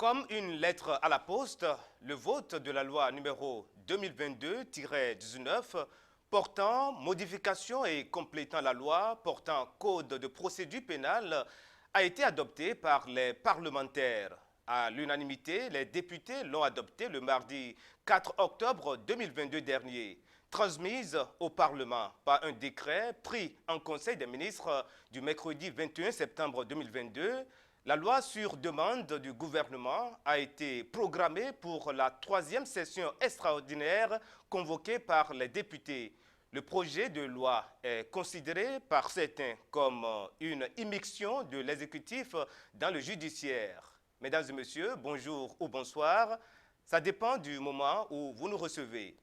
Comme une lettre à la poste, le vote de la loi numéro 2022-19 portant modification et complétant la loi portant code de procédure pénale a été adopté par les parlementaires. À l'unanimité, les députés l'ont adopté le mardi 4 octobre 2022 dernier, transmise au Parlement par un décret pris en Conseil des ministres du mercredi 21 septembre 2022. La loi sur demande du gouvernement a été programmée pour la 3e session extraordinaire convoquée par les députés. Le projet de loi est considéré par certains comme une immixtion de l'exécutif dans le judiciaire. Mesdames et messieurs, bonjour ou bonsoir. Ça dépend du moment où vous nous recevez.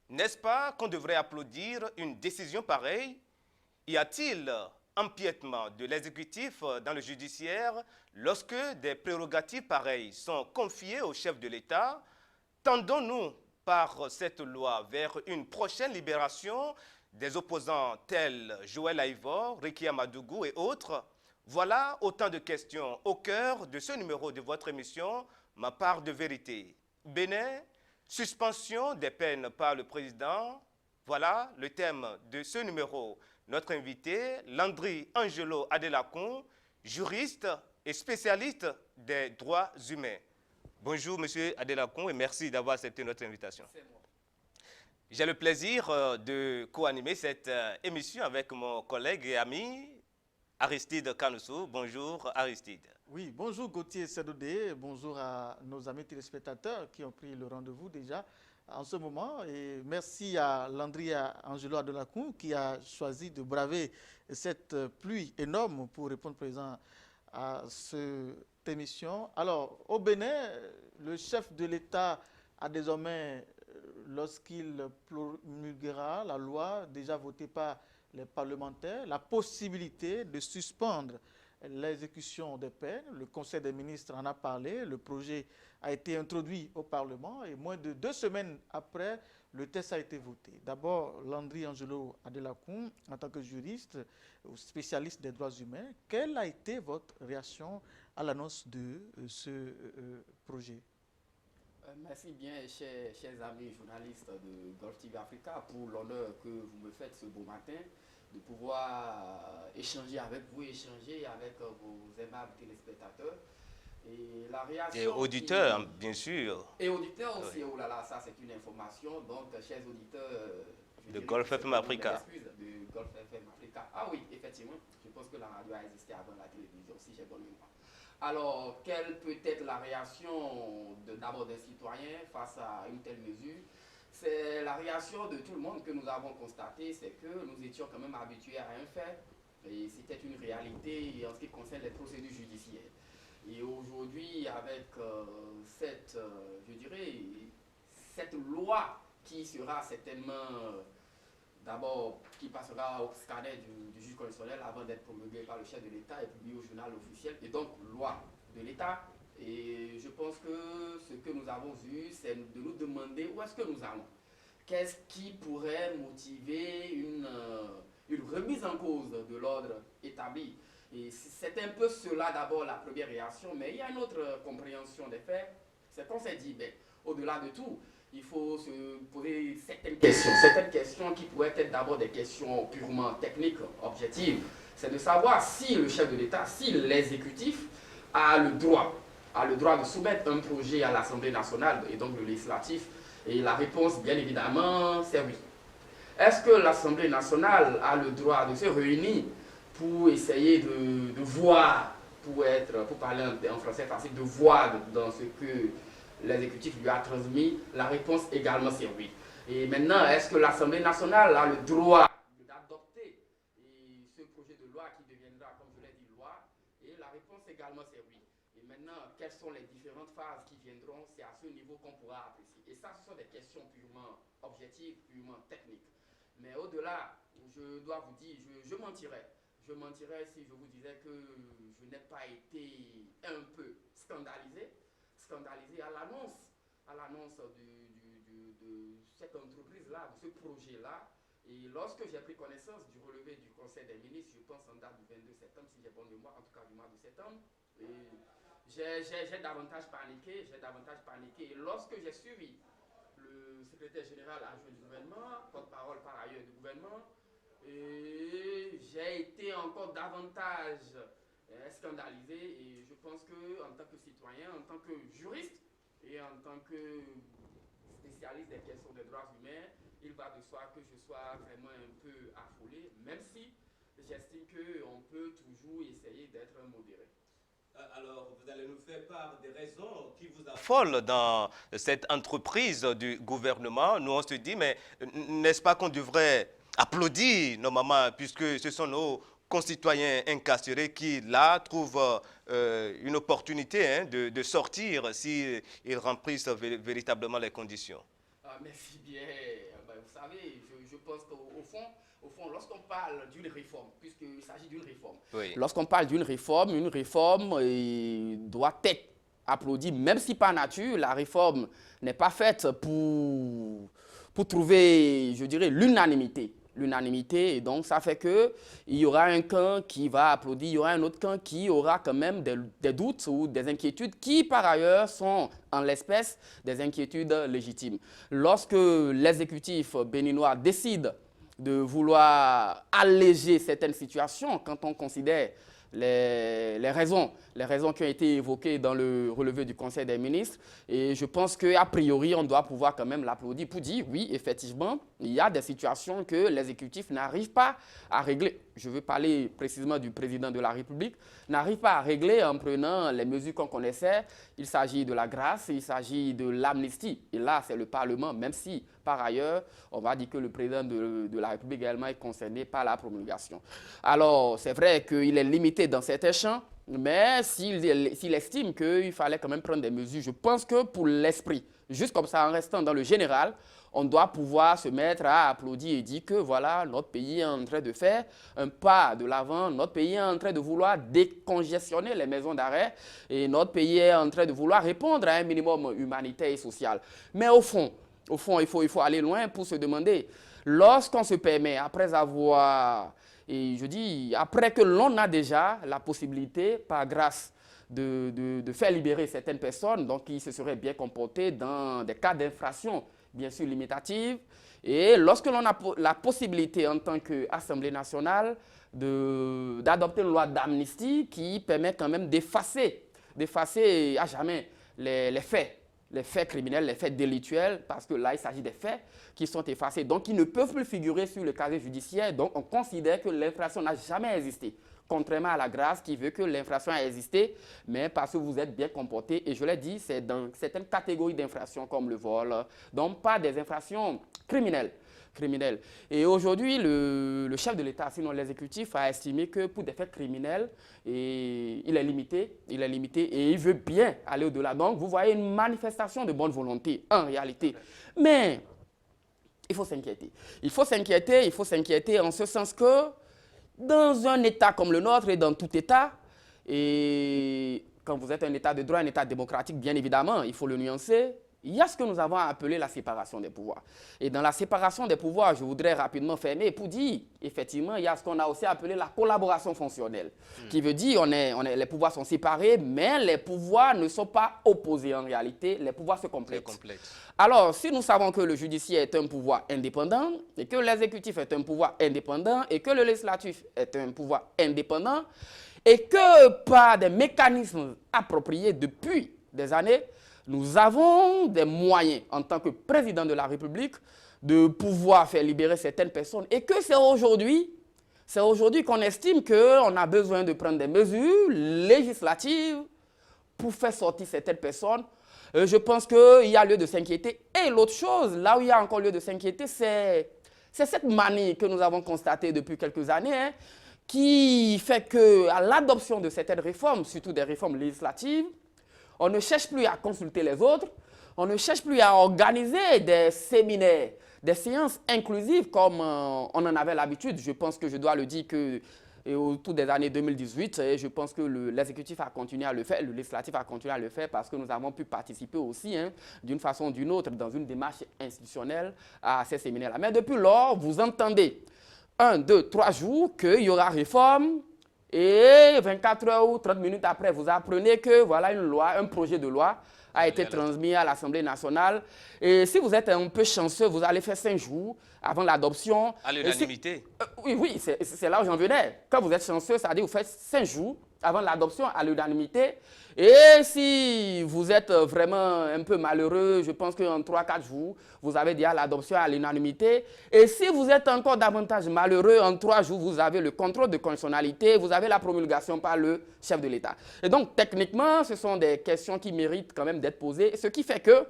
N'est-ce pas qu'on devrait applaudir une décision pareille? Y a-t-il empiètement de l'exécutif dans le judiciaire lorsque des prérogatives pareilles sont confiées au chef de l'État? Tendons-nous par cette loi vers une prochaine libération des opposants tels Joël Aïvor, Ricky Amadougou et autres? Voilà autant de questions au cœur de ce numéro de votre émission, Ma part de vérité. Bénin, suspension des peines par le président. Voilà le thème de ce numéro. Notre invité, Landry Angelo Adelakun, juriste et spécialiste des droits humains. Bonjour, monsieur Adelakun, et merci d'avoir accepté notre invitation. C'est moi. J'ai le plaisir de co-animer cette émission avec mon collègue et ami Aristide Kanoussou. Bonjour, Aristide. Oui, bonjour Gauthier Sedodé, bonjour à nos amis téléspectateurs qui ont pris le rendez-vous déjà en ce moment. Et merci à Landry Angelo Adelakun qui a choisi de braver cette pluie énorme pour répondre présent à cette émission. Alors, au Bénin, le chef de l'État a désormais, lorsqu'il promulguera la loi déjà votée par les parlementaires, la possibilité de suspendre l'exécution des peines. Le Conseil des ministres en a parlé, le projet a été introduit au Parlement et moins de 2 semaines après, le texte a été voté. D'abord, Landry Angelo Adelakun, en tant que juriste ou spécialiste des droits humains, quelle a été votre réaction à l'annonce de ce projet? Merci bien, chers amis journalistes de Golf TV Africa, pour l'honneur que vous me faites ce beau matin de pouvoir échanger avec vous, échanger avec vos aimables téléspectateurs. Et la réaction... Et auditeurs, bien sûr. Et auditeurs aussi, Oui. oh là là, ça c'est une information. Donc, chers auditeurs... De Golf FM Africa. De Golf FM Africa. Ah oui, effectivement, je pense que la radio a existé avant la télévision, si j'ai bonne mémoire. Alors, quelle peut être la réaction d'abord des citoyens face à une telle mesure? C'est la réaction de tout le monde que nous avons constaté, c'est que nous étions quand même habitués à un fait, et c'était une réalité en ce qui concerne les procédures judiciaires. Et aujourd'hui, avec je dirais, cette loi qui sera certainement, d'abord, qui passera au scanner du juge constitutionnel avant d'être promulguée par le chef de l'État et publiée au journal officiel, et donc loi de l'État. Et je pense que ce que nous avons eu, c'est de nous demander où est-ce que nous allons. Qu'est-ce qui pourrait motiver une remise en cause de l'ordre établi? Et c'est un peu cela d'abord la première réaction, mais il y a une autre compréhension des faits. C'est qu'on s'est dit, ben, au-delà de tout, il faut se poser certaines questions qui pourraient être d'abord des questions purement techniques, objectives. C'est de savoir si le chef de l'État, si l'exécutif a le droit de soumettre un projet à l'Assemblée nationale et donc le législatif. Et la réponse, bien évidemment, c'est oui. Est-ce que l'Assemblée nationale a le droit de se réunir pour essayer de voir, pour parler en français facile, de voir dans ce que l'exécutif lui a transmis? La réponse également, c'est oui. Et maintenant, est-ce que l'Assemblée nationale a le droit d'adopter ce projet de loi qui deviendra, comme je l'ai dit, loi? Et la réponse également, c'est oui. Et maintenant, quelles sont les différentes phases qui viendront? C'est à ce niveau qu'on pourra apprécier. Et ça, ce sont des questions purement objectives, purement techniques. Mais au-delà, je dois vous dire, je mentirais. Je mentirais si je vous disais que je n'ai pas été un peu scandalisé à l'annonce de cette entreprise-là, de ce projet-là. Et lorsque j'ai pris connaissance du relevé du Conseil des ministres, je pense en date du 22 septembre, si j'ai bonne mémoire, en tout cas du mois de septembre, et j'ai davantage paniqué, Et lorsque j'ai suivi le secrétaire général adjoint du gouvernement, porte-parole par ailleurs du gouvernement, j'ai été encore davantage scandalisé et je pense qu'en tant que citoyen, en tant que juriste et en tant que spécialiste des questions des droits humains, il va de soi que je sois vraiment un peu affolé, même si j'estime qu'on peut toujours essayer d'être modéré. Alors, vous allez nous faire part des raisons qui vous affolent dans cette entreprise du gouvernement. Nous, on se dit, mais n'est-ce pas qu'on devrait applaudir normalement, puisque ce sont nos concitoyens incarcérés qui, là, trouvent une opportunité de sortir s'ils remplissent véritablement les conditions. Merci bien. Vous savez, je pense qu'au fond, lorsqu'on parle d'une réforme, puisqu'il s'agit d'une réforme, oui. Lorsqu'on parle d'une réforme, une réforme doit être applaudie, même si par nature, la réforme n'est pas faite pour trouver, je dirais, l'unanimité. Et donc ça fait qu'il y aura un camp qui va applaudir, il y aura un autre camp qui aura quand même des doutes ou des inquiétudes qui par ailleurs sont en l'espèce des inquiétudes légitimes. Lorsque l'exécutif béninois décide de vouloir alléger certaines situations, quand on considère les raisons qui ont été évoquées dans le relevé du Conseil des ministres. Et je pense qu'a priori, on doit pouvoir quand même l'applaudir pour dire, oui, effectivement, il y a des situations que l'exécutif n'arrive pas à régler. Je veux parler précisément du président de la République, n'arrive pas à régler en prenant les mesures qu'on connaissait. Il s'agit de la grâce, il s'agit de l'amnistie. Et là, c'est le Parlement, même si, par ailleurs, on va dire que le président de la République également est concerné par la promulgation. Alors, c'est vrai qu'il est limité dans certains champs, mais s'il estime qu'il fallait quand même prendre des mesures, je pense que pour l'esprit, juste comme ça, en restant dans le général, on doit pouvoir se mettre à applaudir et dire que voilà, notre pays est en train de faire un pas de l'avant, notre pays est en train de vouloir décongestionner les maisons d'arrêt et notre pays est en train de vouloir répondre à un minimum humanitaire et social. Mais au fond, il faut aller loin pour se demander, lorsqu'on se permet, après avoir, et je dis, après que l'on a déjà la possibilité, par grâce, de faire libérer certaines personnes, donc qui se seraient bien comportées dans des cas d'infraction, bien sûr limitative, et lorsque l'on a la possibilité en tant qu'Assemblée nationale d'adopter une loi d'amnistie qui permet quand même d'effacer à jamais les faits criminels, les faits délictuels, parce que là, il s'agit des faits qui sont effacés, donc qui ne peuvent plus figurer sur le casier judiciaire, donc on considère que l'infraction n'a jamais existé. Contrairement à la grâce qui veut que l'infraction a existé, mais parce que vous êtes bien comporté. Et je l'ai dit, c'est dans certaines catégories d'infractions comme le vol, donc pas des infractions criminelles. Et aujourd'hui, le chef de l'État, sinon l'exécutif, a estimé que pour des faits criminels, il est limité et il veut bien aller au-delà. Donc, vous voyez une manifestation de bonne volonté en réalité. Mais il faut s'inquiéter. Il faut s'inquiéter en ce sens que dans un État comme le nôtre et dans tout État, et quand vous êtes un État de droit, un État démocratique, bien évidemment, il faut le nuancer, il y a ce que nous avons appelé la séparation des pouvoirs. Et dans la séparation des pouvoirs, je voudrais rapidement fermer pour dire, effectivement, il y a ce qu'on a aussi appelé la collaboration fonctionnelle, qui veut dire les pouvoirs sont séparés, mais les pouvoirs ne sont pas opposés en réalité, les pouvoirs se complètent. Alors, si nous savons que le judiciaire est un pouvoir indépendant, et que l'exécutif est un pouvoir indépendant, et que le législatif est un pouvoir indépendant, et que par des mécanismes appropriés depuis des années, nous avons des moyens, en tant que président de la République, de pouvoir faire libérer certaines personnes. Et que c'est aujourd'hui qu'on estime qu'on a besoin de prendre des mesures législatives pour faire sortir certaines personnes. Je pense qu'il y a lieu de s'inquiéter. Et l'autre chose, là où il y a encore lieu de s'inquiéter, c'est cette manie que nous avons constatée depuis quelques années, qui fait qu'à l'adoption de certaines réformes, surtout des réformes législatives, on ne cherche plus à consulter les autres, on ne cherche plus à organiser des séminaires, des séances inclusives comme on en avait l'habitude. Je pense que je dois le dire que autour des années 2018, je pense que l'exécutif a continué à le faire, le législatif a continué à le faire parce que nous avons pu participer aussi, d'une façon ou d'une autre, dans une démarche institutionnelle à ces séminaires-là. Mais depuis lors, vous entendez 1, 2, 3 jours qu'il y aura réforme, Et 24 heures ou 30 minutes après, vous apprenez que voilà une loi, un projet de loi a été transmis à l'Assemblée nationale. Et si vous êtes un peu chanceux, vous allez faire 5 jours avant l'adoption. À l'unanimité. Oui, c'est là où j'en venais. Quand vous êtes chanceux, ça veut dire que vous faites 5 jours avant l'adoption à l'unanimité. Et si vous êtes vraiment un peu malheureux, je pense qu'en 3-4 jours, vous avez déjà l'adoption à l'unanimité. Et si vous êtes encore davantage malheureux, en 3 jours, vous avez le contrôle de constitutionnalité, vous avez la promulgation par le chef de l'État. Et donc, techniquement, ce sont des questions qui méritent quand même d'être posées, ce qui fait que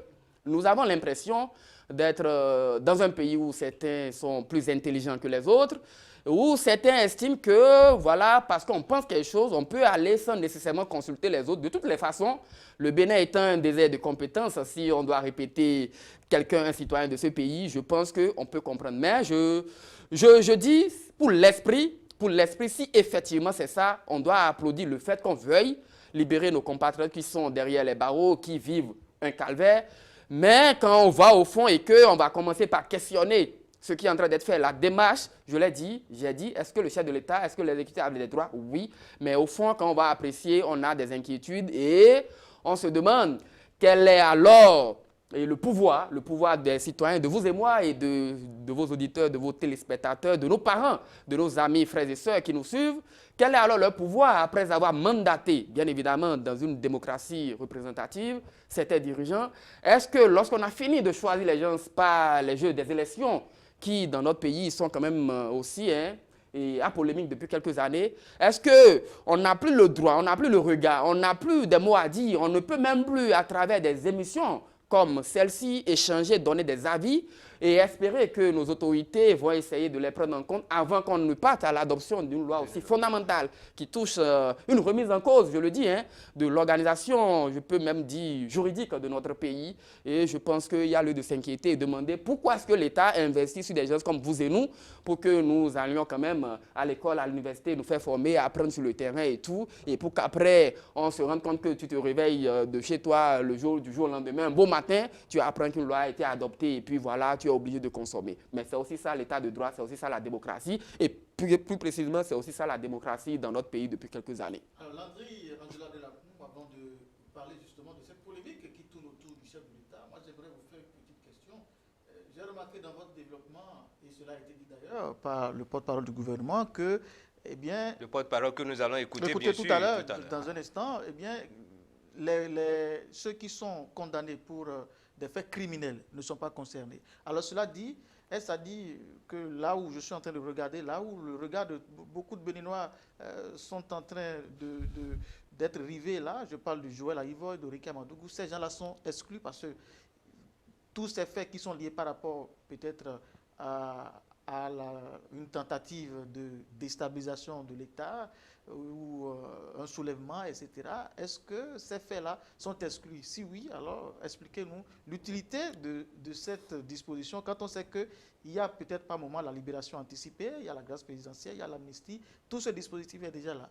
nous avons l'impression d'être dans un pays où certains sont plus intelligents que les autres, où certains estiment que, voilà, parce qu'on pense quelque chose, on peut aller sans nécessairement consulter les autres. De toutes les façons, le Bénin étant un désert de compétences, si on doit répéter quelqu'un, un citoyen de ce pays, je pense qu'on peut comprendre. Mais je dis, pour l'esprit, si effectivement c'est ça, on doit applaudir le fait qu'on veuille libérer nos compatriotes qui sont derrière les barreaux, qui vivent un calvaire. Mais quand on va au fond et qu'on va commencer par questionner ce qui est en train d'être fait, la démarche, je l'ai dit, j'ai dit, est-ce que le chef de l'État, est-ce que l'exécutif a des droits? Oui, mais au fond, quand on va apprécier, on a des inquiétudes et on se demande quel est alors le pouvoir des citoyens, de vous et moi et de vos auditeurs, de vos téléspectateurs, de nos parents, de nos amis, frères et sœurs qui nous suivent. Quel est alors leur pouvoir après avoir mandaté, bien évidemment, dans une démocratie représentative, certains dirigeants? Est-ce que lorsqu'on a fini de choisir les gens par les jeux des élections, qui dans notre pays sont quand même aussi et à polémique depuis quelques années, est-ce qu'on n'a plus le droit, on n'a plus le regard, on n'a plus des mots à dire, on ne peut même plus à travers des émissions comme celle-ci échanger, donner des avis et espérer que nos autorités vont essayer de les prendre en compte avant qu'on ne parte à l'adoption d'une loi aussi fondamentale qui touche une remise en cause, je le dis, de l'organisation, je peux même dire juridique de notre pays. Et je pense qu'il y a lieu de s'inquiéter et demander pourquoi est-ce que l'État investit sur des gens comme vous et nous pour que nous allions quand même à l'école, à l'université, nous faire former, apprendre sur le terrain et tout, et pour qu'après on se rende compte que tu te réveilles de chez toi du jour au lendemain, un beau matin, tu apprends qu'une loi a été adoptée et puis voilà, tu es obligé de consommer. Mais c'est aussi ça l'état de droit, c'est aussi ça la démocratie. Et plus précisément, c'est aussi ça la démocratie dans notre pays depuis quelques années. Alors Landry Angela Delacroix, avant de parler justement de cette polémique qui tourne autour du chef de l'État, moi j'aimerais vous faire une petite question. J'ai remarqué dans votre développement, et cela a été dit d'ailleurs par le porte-parole du gouvernement, que eh bien, le porte-parole que nous allons écouter bien sûr tout à l'heure, dans un instant, eh bien, ceux qui sont condamnés pour des faits criminels ne sont pas concernés. Alors cela dit, ça dit que là où je suis en train de regarder, là où le regard de beaucoup de Béninois sont en train d'être rivés là, je parle de Joël Aïvo et de Rika Madougou, ces gens-là sont exclus parce que tous ces faits qui sont liés par rapport peut-être à une tentative de déstabilisation de l'État ou un soulèvement, etc. Est-ce que ces faits-là sont exclus? Si oui, alors expliquez-nous l'utilité de cette disposition quand on sait qu'il y a peut-être par moment la libération anticipée, il y a la grâce présidentielle, il y a l'amnistie, tout ce dispositif est déjà là.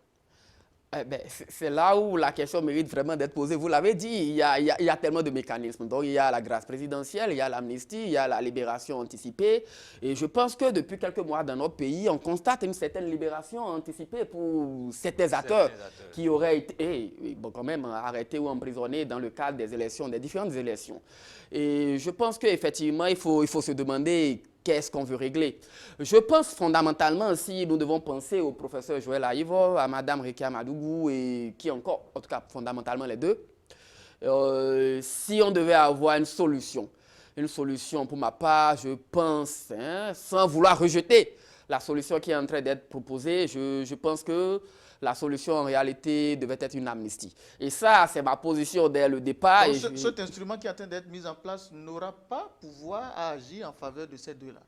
C'est là où la question mérite vraiment d'être posée. Vous l'avez dit, il y a tellement de mécanismes. Donc, il y a la grâce présidentielle, il y a l'amnistie, il y a la libération anticipée. Et je pense que depuis quelques mois dans notre pays, on constate une certaine libération anticipée pour certains acteurs qui auraient été quand même arrêtés ou emprisonnés dans le cadre des élections, des différentes élections. Et je pense qu'effectivement, il faut se demander qu'est-ce qu'on veut régler. Je pense fondamentalement, si nous devons penser au professeur Joël Aïvo, à Mme Rika Madougou et qui encore, en tout cas fondamentalement les deux, si on devait avoir une solution pour ma part, je pense, sans vouloir rejeter la solution qui est en train d'être proposée, je pense que la solution en réalité devait être une amnistie. Et ça, c'est ma position dès le départ. Donc, cet instrument qui est en train d'être mis en place n'aura pas pouvoir à agir en faveur de ces deux-là.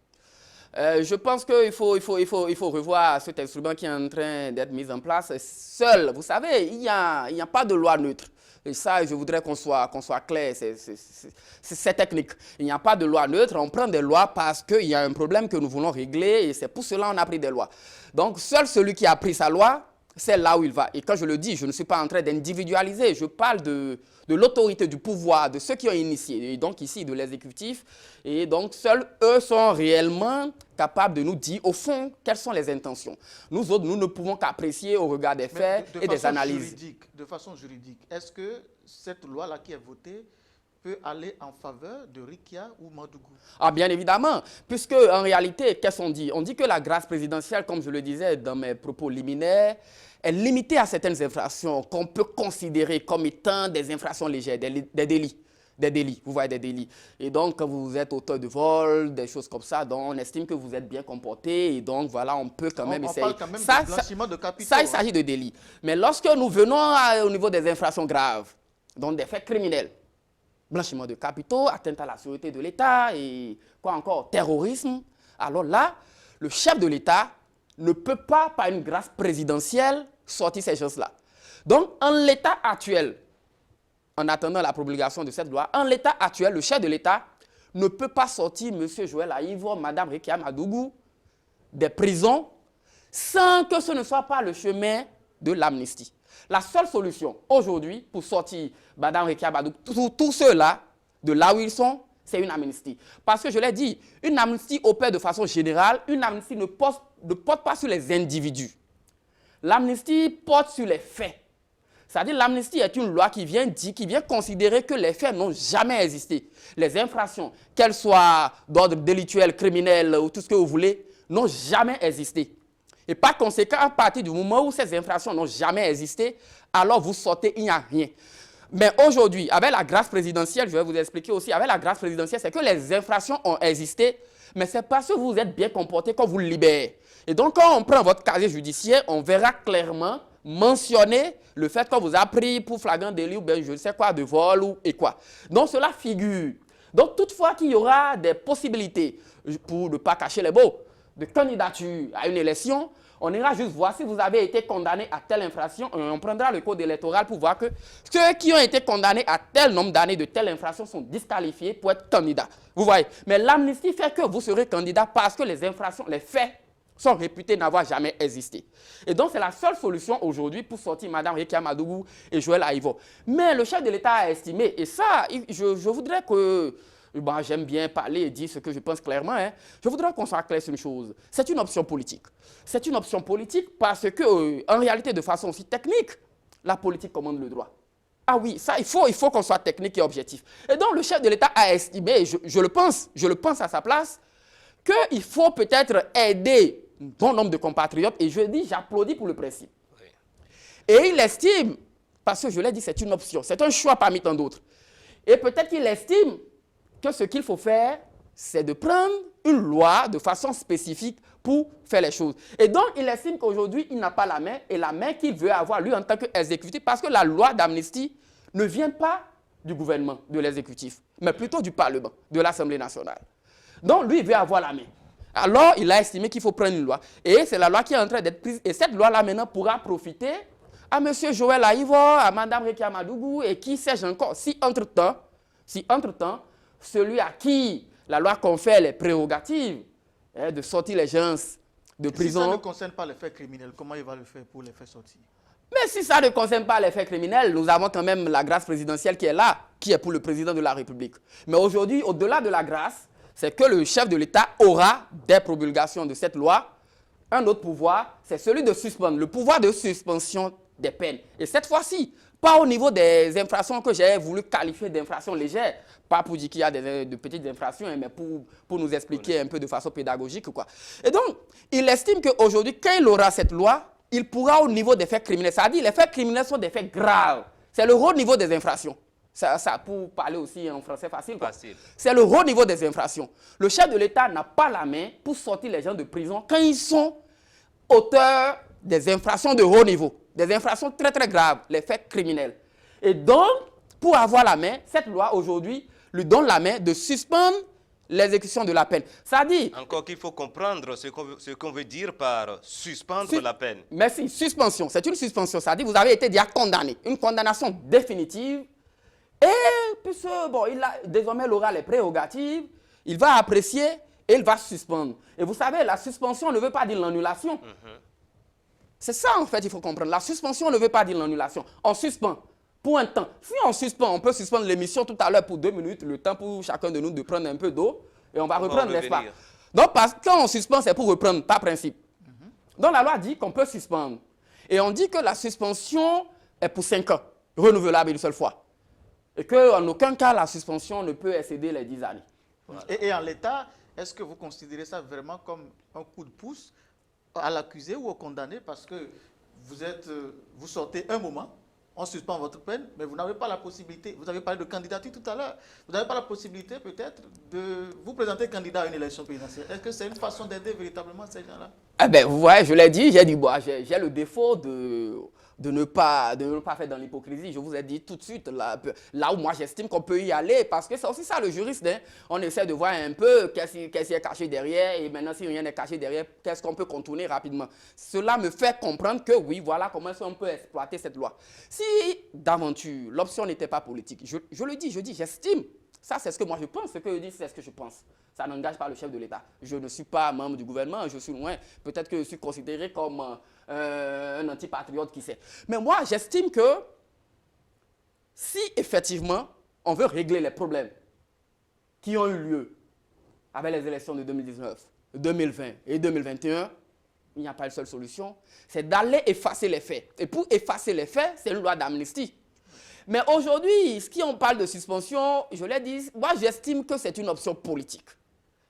Je pense qu'il faut revoir cet instrument qui est en train d'être mis en place. Seul, vous savez, il n'y a pas de loi neutre. Et ça, je voudrais qu'on soit clair, c'est technique. Il n'y a pas de loi neutre, on prend des lois parce qu'il y a un problème que nous voulons régler et c'est pour cela qu'on a pris des lois. Donc, seul celui qui a pris sa loi c'est là où il va. Et quand je le dis, je ne suis pas en train d'individualiser, je parle de l'autorité, du pouvoir, de ceux qui ont initié, et donc ici de l'exécutif. Et donc seuls eux sont réellement capables de nous dire au fond quelles sont les intentions. Nous autres, nous ne pouvons qu'apprécier au regard des faits et des analyses. De façon juridique, est-ce que cette loi-là qui est votée peut aller en faveur de Rikia ou Madougou? Ah, bien évidemment, puisque en réalité, qu'est-ce qu'on dit? On dit que la grâce présidentielle, comme je le disais dans mes propos liminaires, est limitée à certaines infractions qu'on peut considérer comme étant des infractions légères, des délits. Des délits, vous voyez, des délits. Et donc, quand vous êtes auteur de vol, des choses comme ça, donc on estime que vous êtes bien comporté, et donc voilà, on peut quand même essayer. On parle quand même de blanchiment de capitaux. Ça, il s'agit de délits. Mais lorsque nous venons au niveau des infractions graves, donc des faits criminels, blanchiment de capitaux, atteinte à la sûreté de l'État et quoi encore, terrorisme. Alors là, le chef de l'État ne peut pas, par une grâce présidentielle, sortir ces choses-là. Donc, en l'état actuel, en attendant la promulgation de cette loi, en l'état actuel, le chef de l'État ne peut pas sortir M. Joël Aïvo, Mme Rikia Madougou des prisons sans que ce ne soit pas le chemin de l'amnistie. La seule solution aujourd'hui pour sortir Mme Rikia Madougou, tous ceux-là, de là où ils sont, c'est une amnistie. Parce que je l'ai dit, une amnistie opère de façon générale, une amnistie ne porte pas sur les individus. L'amnistie porte sur les faits. C'est-à-dire l'amnistie est une loi qui vient considérer que les faits n'ont jamais existé. Les infractions, qu'elles soient d'ordre délictuel, criminel ou tout ce que vous voulez, n'ont jamais existé. Et par conséquent, à partir du moment où ces infractions n'ont jamais existé, alors vous sortez, il n'y a rien. Mais aujourd'hui, avec la grâce présidentielle, je vais vous expliquer aussi, avec la grâce présidentielle, c'est que les infractions ont existé, mais c'est parce que vous êtes bien comporté qu'on vous libère. Et donc, quand on prend votre casier judiciaire, on verra clairement mentionner le fait qu'on vous a pris pour flagrant délit ou bien je ne sais quoi, de vol ou et quoi. Donc, cela figure. Donc, toutefois qu'il y aura des possibilités, pour ne pas cacher les mots, de candidature à une élection, on ira juste voir si vous avez été condamné à telle infraction. On prendra le code électoral pour voir que ceux qui ont été condamnés à tel nombre d'années de telle infraction sont disqualifiés pour être candidats. Vous voyez. Mais l'amnistie fait que vous serez candidat parce que les infractions, les faits sont réputés n'avoir jamais existé. Et donc, c'est la seule solution aujourd'hui pour sortir Mme Rikia Madougou et Joël Aïvo. Mais le chef de l'État a estimé, et ça, je voudrais que... Bon, j'aime bien parler et dire ce que je pense clairement. Hein. Je voudrais qu'on soit clair sur une chose. C'est une option politique. C'est une option politique parce que, en réalité, de façon aussi technique, la politique commande le droit. Ah oui, ça, il faut qu'on soit technique et objectif. Et donc, le chef de l'État a estimé, et je le pense à sa place, qu'il faut peut-être aider un bon nombre de compatriotes. Et je dis, j'applaudis pour le principe. Oui. Et il estime, parce que je l'ai dit, c'est une option, c'est un choix parmi tant d'autres. Et peut-être qu'il estime que ce qu'il faut faire, c'est de prendre une loi de façon spécifique pour faire les choses. Et donc, il estime qu'aujourd'hui, il n'a pas la main, et la main qu'il veut avoir, lui, en tant qu'exécutif, parce que la loi d'amnistie ne vient pas du gouvernement, de l'exécutif, mais plutôt du Parlement, de l'Assemblée nationale. Donc, lui, il veut avoir la main. Alors, il a estimé qu'il faut prendre une loi. Et c'est la loi qui est en train d'être prise. Et cette loi-là, maintenant, pourra profiter à M. Joël Aïvo, à Mme Rikia Madougou, et qui sais-je encore, si entre-temps, celui à qui la loi confère les prérogatives de sortir les gens de prison. Si ça ne concerne pas les faits criminels, comment il va le faire pour les faire sortir? Mais si ça ne concerne pas les faits criminels, nous avons quand même la grâce présidentielle qui est là, qui est pour le président de la République. Mais aujourd'hui, au-delà de la grâce, c'est que le chef de l'État aura, dès promulgation de cette loi, un autre pouvoir, c'est celui de suspendre, le pouvoir de suspension des peines. Et cette fois-ci, pas au niveau des infractions que j'ai voulu qualifier d'infractions légères, pas pour dire qu'il y a de petites infractions, mais pour nous expliquer un peu de façon pédagogique, quoi. Et donc, il estime qu'aujourd'hui, quand il aura cette loi, il pourra au niveau des faits criminels. C'est-à-dire les faits criminels sont des faits graves. C'est le haut niveau des infractions. Ça pour parler aussi en français facile. C'est le haut niveau des infractions. Le chef de l'État n'a pas la main pour sortir les gens de prison quand ils sont auteurs des infractions de haut niveau. Des infractions très très graves, les faits criminels. Et donc, pour avoir la main, cette loi aujourd'hui lui donne la main de suspendre l'exécution de la peine. Ça dit... Encore qu'il faut comprendre ce qu'on veut dire par suspendre la peine. Merci. Suspension. C'est une suspension. Ça dit vous avez été déjà condamné. Une condamnation définitive. Et puisque, bon, désormais, il aura les prérogatives, il va apprécier et il va suspendre. Et vous savez, la suspension ne veut pas dire l'annulation. C'est ça, en fait, il faut comprendre. La suspension ne veut pas dire l'annulation. On suspend pour un temps. Si on suspend, on peut suspendre l'émission tout à l'heure pour 2 minutes, le temps pour chacun de nous de prendre un peu d'eau, et on va reprendre, n'est-ce pas? Donc, parce que quand on suspend, c'est pour reprendre, par principe. Donc, la loi dit qu'on peut suspendre. Et on dit que la suspension est pour 5 ans, renouvelable une seule fois. Et qu'en aucun cas, la suspension ne peut excéder les 10 années. Voilà. Et en l'état, est-ce que vous considérez ça vraiment comme un coup de pouce à l'accusé ou au condamné, parce que vous sortez un moment, on suspend votre peine, mais vous n'avez pas la possibilité, vous avez parlé de candidature tout à l'heure, vous n'avez pas la possibilité peut-être de vous présenter candidat à une élection présidentielle. Est-ce que c'est une façon d'aider véritablement ces gens-là? Eh bien, vous voyez, je l'ai dit, j'ai dit, bon, j'ai le défaut de ne pas faire dans l'hypocrisie. Je vous ai dit tout de suite, là où moi j'estime qu'on peut y aller, parce que c'est aussi ça le juriste. Hein. On essaie de voir un peu qu'est-ce qui est caché derrière, et maintenant si rien n'est caché derrière, qu'est-ce qu'on peut contourner rapidement. Cela me fait comprendre que oui, voilà comment on peut exploiter cette loi. Si d'aventure l'option n'était pas politique, je le dis, j'estime. Ça, c'est ce que moi je pense. Ce que je dis, c'est ce que je pense. Ça n'engage pas le chef de l'État. Je ne suis pas membre du gouvernement, je suis loin. Peut-être que je suis considéré comme un antipatriote, qui sait. Mais moi, j'estime que si effectivement on veut régler les problèmes qui ont eu lieu avec les élections de 2019, 2020 et 2021, il n'y a pas une seule solution, c'est d'aller effacer les faits. Et pour effacer les faits, c'est une loi d'amnistie. Mais aujourd'hui, si on parle de suspension, je l'ai dit, moi j'estime que c'est une option politique.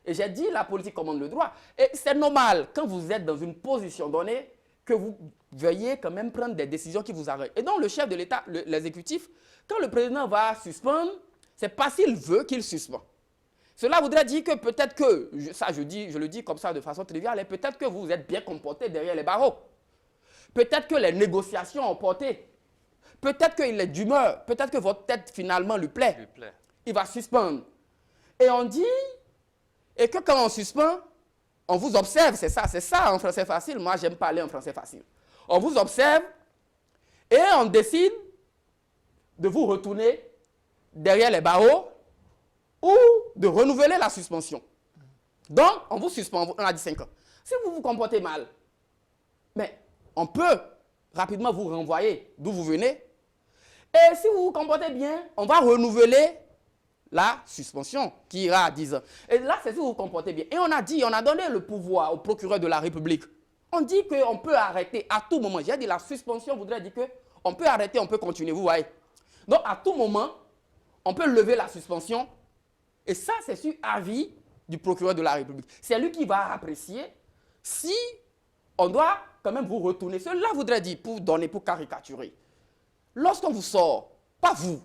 Et j'ai dit, la politique commande le droit. Et c'est normal, quand vous êtes dans une position donnée, que vous veuillez quand même prendre des décisions qui vous arrêtent. Et donc le chef de l'État, l'exécutif, quand le président va suspendre, c'est pas s'il veut qu'il suspend. Cela voudrait dire que peut-être que, je le dis comme ça de façon triviale, et peut-être que vous êtes bien comporté derrière les barreaux. Peut-être que les négociations ont porté. Peut-être qu'il est d'humeur, peut-être que votre tête finalement lui plaît. Il va suspendre. Et on dit, et que quand on suspend, on vous observe, c'est ça en français facile. Moi, j'aime parler en français facile. On vous observe et on décide de vous retourner derrière les barreaux ou de renouveler la suspension. Donc, on vous suspend, on a dit 5 ans. Si vous vous comportez mal, mais on peut rapidement vous renvoyer d'où vous venez. Et si vous vous comportez bien, on va renouveler la suspension qui ira à 10 ans. Et là, c'est si vous vous comportez bien. Et on a donné le pouvoir au procureur de la République. On dit qu'on peut arrêter à tout moment. J'ai dit la suspension voudrait dire qu'on peut arrêter, on peut continuer, vous voyez. Donc, à tout moment, on peut lever la suspension. Et ça, c'est sur avis du procureur de la République. C'est lui qui va apprécier si on doit quand même vous retourner. Cela voudrait dire, pour caricaturer, lorsqu'on vous sort, pas vous,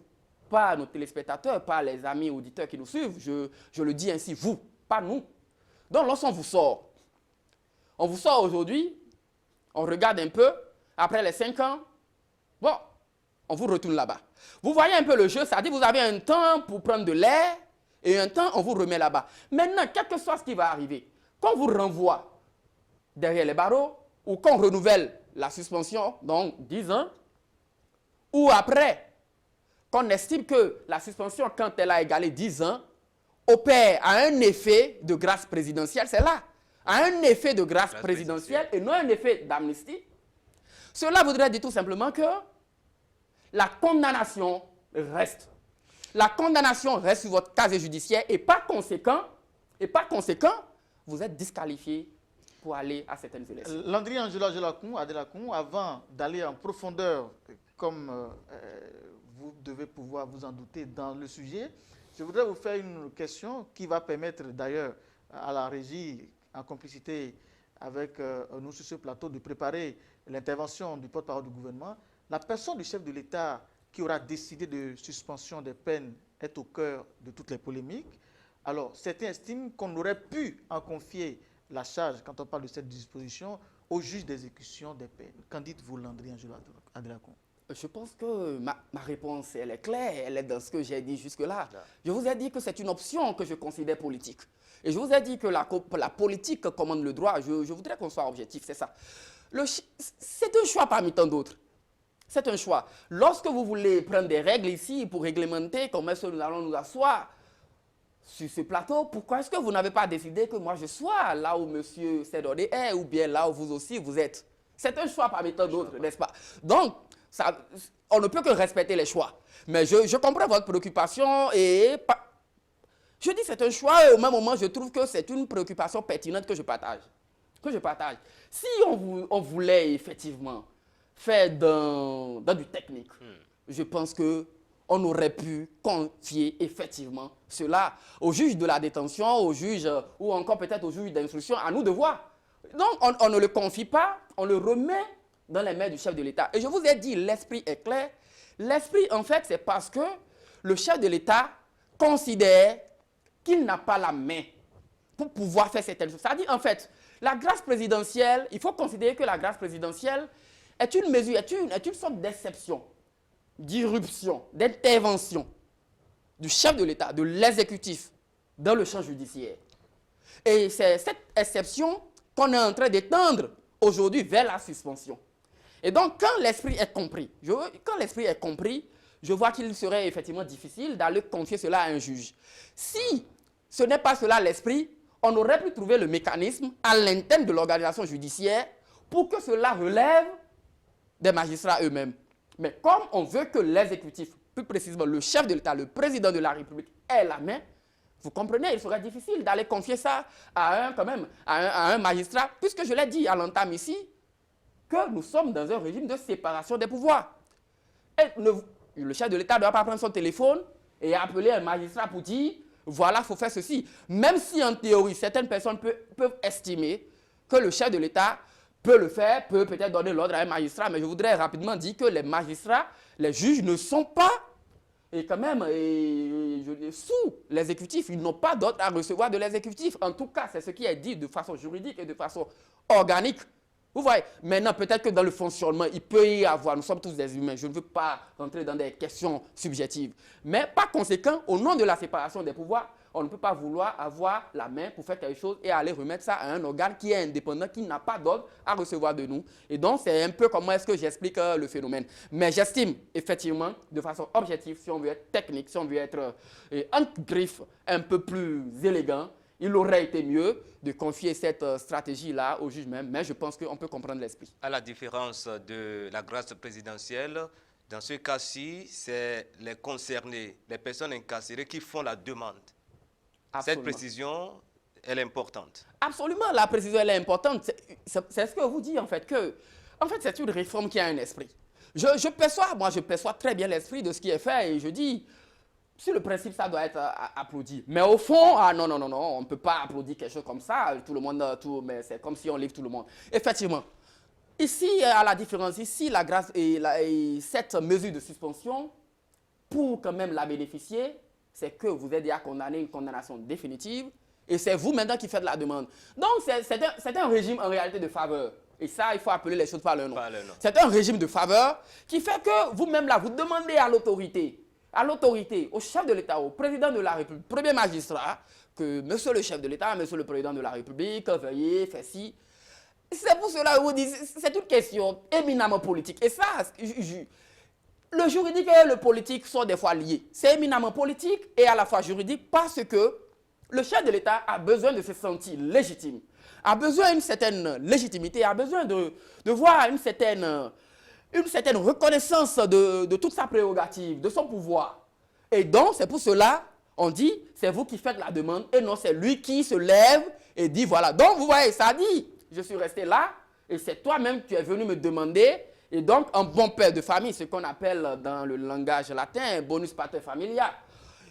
pas nos téléspectateurs, pas les amis auditeurs qui nous suivent, je le dis ainsi, vous, pas nous. Donc lorsqu'on vous sort aujourd'hui, on regarde un peu, après les 5 ans, bon, on vous retourne là-bas. Vous voyez un peu le jeu, ça dit vous avez un temps pour prendre de l'air, et un temps, on vous remet là-bas. Maintenant, quel que soit ce qui va arriver, qu'on vous renvoie derrière les barreaux, ou qu'on renouvelle la suspension, donc 10 ans, ou après, qu'on estime que la suspension, quand elle a égalé 10 ans, opère à un effet de grâce présidentielle, c'est là, à un effet de grâce présidentielle et non un effet d'amnistie. Cela voudrait dire tout simplement que la condamnation reste. La condamnation reste sur votre casier judiciaire et par conséquent, vous êtes disqualifié pour aller à certaines élections. Landry Angelo Adelakoun, avant d'aller en profondeur, comme vous devez pouvoir vous en douter dans le sujet, je voudrais vous faire une question qui va permettre d'ailleurs à la régie, en complicité avec nous sur ce plateau, de préparer l'intervention du porte-parole du gouvernement. La personne du chef de l'État qui aura décidé de suspension des peines est au cœur de toutes les polémiques. Alors, certains estiment qu'on aurait pu en confier la charge, quand on parle de cette disposition, au juge d'exécution des peines. Qu'en dites-vous, Landry Angelo Adelakoun? Je pense que ma réponse, elle est claire, elle est dans ce que j'ai dit jusque-là. Je vous ai dit que c'est une option que je considère politique. Et je vous ai dit que la politique commande le droit. Je voudrais qu'on soit objectif, c'est ça. C'est un choix parmi tant d'autres. C'est un choix. Lorsque vous voulez prendre des règles ici pour réglementer comment est-ce que nous allons nous asseoir sur ce plateau, pourquoi est-ce que vous n'avez pas décidé que moi je sois là où M. Sedodé est ou bien là où vous aussi vous êtes? C'est un choix parmi tant d'autres, n'est-ce pas? Donc, ça, on ne peut que respecter les choix. Mais je comprends votre préoccupation et je dis c'est un choix et au même moment, je trouve que c'est une préoccupation pertinente que je partage. Si on voulait effectivement faire dans du technique, je pense qu'on aurait pu confier effectivement cela au juge de la détention, au juge ou encore peut-être au juge d'instruction, à nous de voir. Donc on ne le confie pas, on le remet dans les mains du chef de l'État. Et je vous ai dit, l'esprit est clair. L'esprit, en fait, c'est parce que le chef de l'État considère qu'il n'a pas la main pour pouvoir faire certaines choses. C'est-à-dire, en fait, la grâce présidentielle, il faut considérer que la grâce présidentielle est une mesure, est une sorte d'exception, d'irruption, d'intervention du chef de l'État, de l'exécutif dans le champ judiciaire. Et c'est cette exception qu'on est en train d'étendre aujourd'hui vers la suspension. Et donc, quand l'esprit est compris, je vois qu'il serait effectivement difficile d'aller confier cela à un juge. Si ce n'est pas cela l'esprit, on aurait pu trouver le mécanisme à l'interne de l'organisation judiciaire pour que cela relève des magistrats eux-mêmes. Mais comme on veut que l'exécutif, plus précisément le chef de l'État, le président de la République, ait la main, vous comprenez, il serait difficile d'aller confier ça à un magistrat, puisque je l'ai dit à l'entame ici, que nous sommes dans un régime de séparation des pouvoirs. Et le chef de l'État ne doit pas prendre son téléphone et appeler un magistrat pour dire « voilà, il faut faire ceci ». Même si en théorie, certaines personnes peuvent estimer que le chef de l'État peut le faire, peut peut-être donner l'ordre à un magistrat, mais je voudrais rapidement dire que les magistrats, les juges ne sont pas sous l'exécutif. Ils n'ont pas d'ordre à recevoir de l'exécutif. En tout cas, c'est ce qui est dit de façon juridique et de façon organique. Vous voyez, maintenant, peut-être que dans le fonctionnement, il peut y avoir, nous sommes tous des humains, je ne veux pas rentrer dans des questions subjectives. Mais par conséquent, au nom de la séparation des pouvoirs, on ne peut pas vouloir avoir la main pour faire quelque chose et aller remettre ça à un organe qui est indépendant, qui n'a pas d'ordre à recevoir de nous. Et donc, c'est un peu comment est-ce que j'explique le phénomène. Mais j'estime, effectivement, de façon objective, si on veut être technique, si on veut être en griffe un peu plus élégant, il aurait été mieux de confier cette stratégie-là au juge même, mais je pense qu'on peut comprendre l'esprit. À la différence de la grâce présidentielle, dans ce cas-ci, c'est les concernés, les personnes incarcérées qui font la demande. Absolument. Cette précision, elle est importante. Absolument, la précision, elle est importante. C'est ce que vous dites, en fait, c'est une réforme qui a un esprit. Je perçois très bien l'esprit de ce qui est fait et je dis, sur le principe, ça doit être applaudi. Mais au fond, non, on ne peut pas applaudir quelque chose comme ça. Tout le monde, mais c'est comme si on livre tout le monde. Effectivement, ici, à la différence, ici, la grâce et cette mesure de suspension, pour quand même la bénéficier, c'est que vous êtes déjà condamné une condamnation définitive et c'est vous maintenant qui faites la demande. Donc, c'est un régime en réalité de faveur. Et ça, il faut appeler les choses par leur nom. C'est un régime de faveur qui fait que vous-même là, vous demandez à l'autorité, au chef de l'État, au président de la République, premier magistrat, que monsieur le chef de l'État, monsieur le président de la République, veuillez faire ci. C'est pour cela que vous dites, c'est une question éminemment politique. Et ça, le juridique et le politique sont des fois liés. C'est éminemment politique et à la fois juridique parce que le chef de l'État a besoin de se sentir légitime, a besoin d'une certaine légitimité, a besoin de voir une certaine reconnaissance de toute sa prérogative, de son pouvoir. Et donc, c'est pour cela, on dit, c'est vous qui faites la demande et non, c'est lui qui se lève et dit, voilà. Donc, vous voyez, ça dit, je suis resté là et c'est toi-même qui es venu me demander. Et donc, un bon père de famille, ce qu'on appelle dans le langage latin, bonus pater familia.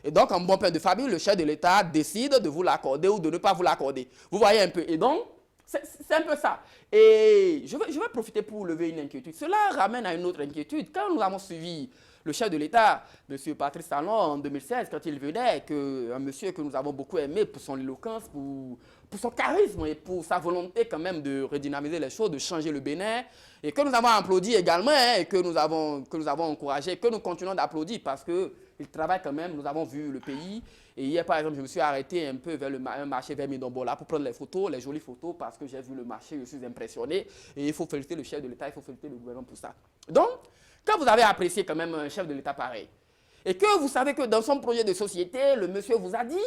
Et donc, un bon père de famille, le chef de l'État décide de vous l'accorder ou de ne pas vous l'accorder. Vous voyez un peu. Et donc, c'est un peu ça. Et je vais profiter pour lever une inquiétude. Cela ramène à une autre inquiétude. Quand nous avons suivi le chef de l'État, M. Patrice Talon, en 2016, quand il venait, un monsieur que nous avons beaucoup aimé pour son éloquence, pour son charisme et pour sa volonté quand même de redynamiser les choses, de changer le Bénin, et que nous avons applaudi également, et que nous avons encouragé, que nous continuons d'applaudir parce qu'il travaille quand même, nous avons vu le pays. Et hier, par exemple, je me suis arrêté un peu vers un marché vers Midombola pour prendre les photos, les jolies photos, parce que j'ai vu le marché, je suis impressionné. Et il faut féliciter le chef de l'État, il faut féliciter le gouvernement pour ça. Donc, quand vous avez apprécié quand même un chef de l'État pareil, et que vous savez que dans son projet de société, le monsieur vous a dit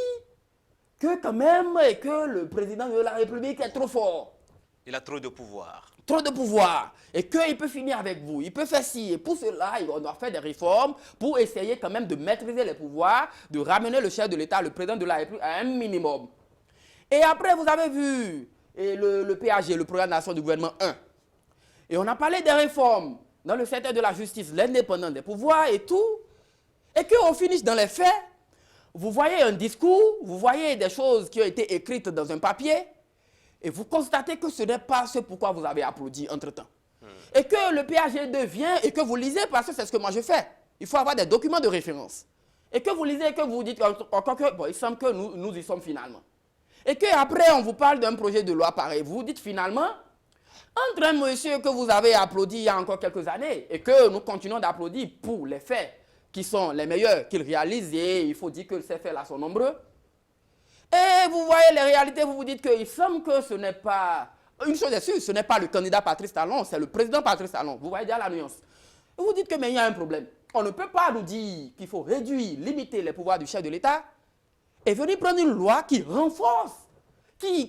que quand même, et que le président de la République est trop fort. Il a trop de pouvoir. Trop de pouvoir. Et qu'il peut finir avec vous. Il peut faire ci. Et pour cela, on doit faire des réformes pour essayer quand même de maîtriser les pouvoirs, de ramener le chef de l'État, le président de la République, à un minimum. Et après, vous avez vu le PAG, le Programme national du gouvernement 1. Et on a parlé des réformes dans le secteur de la justice, l'indépendance des pouvoirs et tout. Et qu'on finisse dans les faits. Vous voyez un discours, vous voyez des choses qui ont été écrites dans un papier. Et vous constatez que ce n'est pas ce pourquoi vous avez applaudi entre-temps. Et que le PAG2 vient et que vous lisez, parce que c'est ce que moi je fais. Il faut avoir des documents de référence. Et que vous lisez et que vous dites, encore que, bon, il semble que nous y sommes finalement. Et qu'après, on vous parle d'un projet de loi pareil. Vous dites finalement, entre un monsieur que vous avez applaudi il y a encore quelques années et que nous continuons d'applaudir pour les faits qui sont les meilleurs qu'il réalise, et il faut dire que ces faits-là sont nombreux. Et vous voyez les réalités, vous vous dites qu'il semble que ce n'est pas... Une chose est sûre, ce n'est pas le candidat Patrice Talon, c'est le président Patrice Talon. Vous voyez déjà la nuance. Et vous dites que mais il y a un problème. On ne peut pas nous dire qu'il faut réduire, limiter les pouvoirs du chef de l'État et venir prendre une loi qui renforce, qui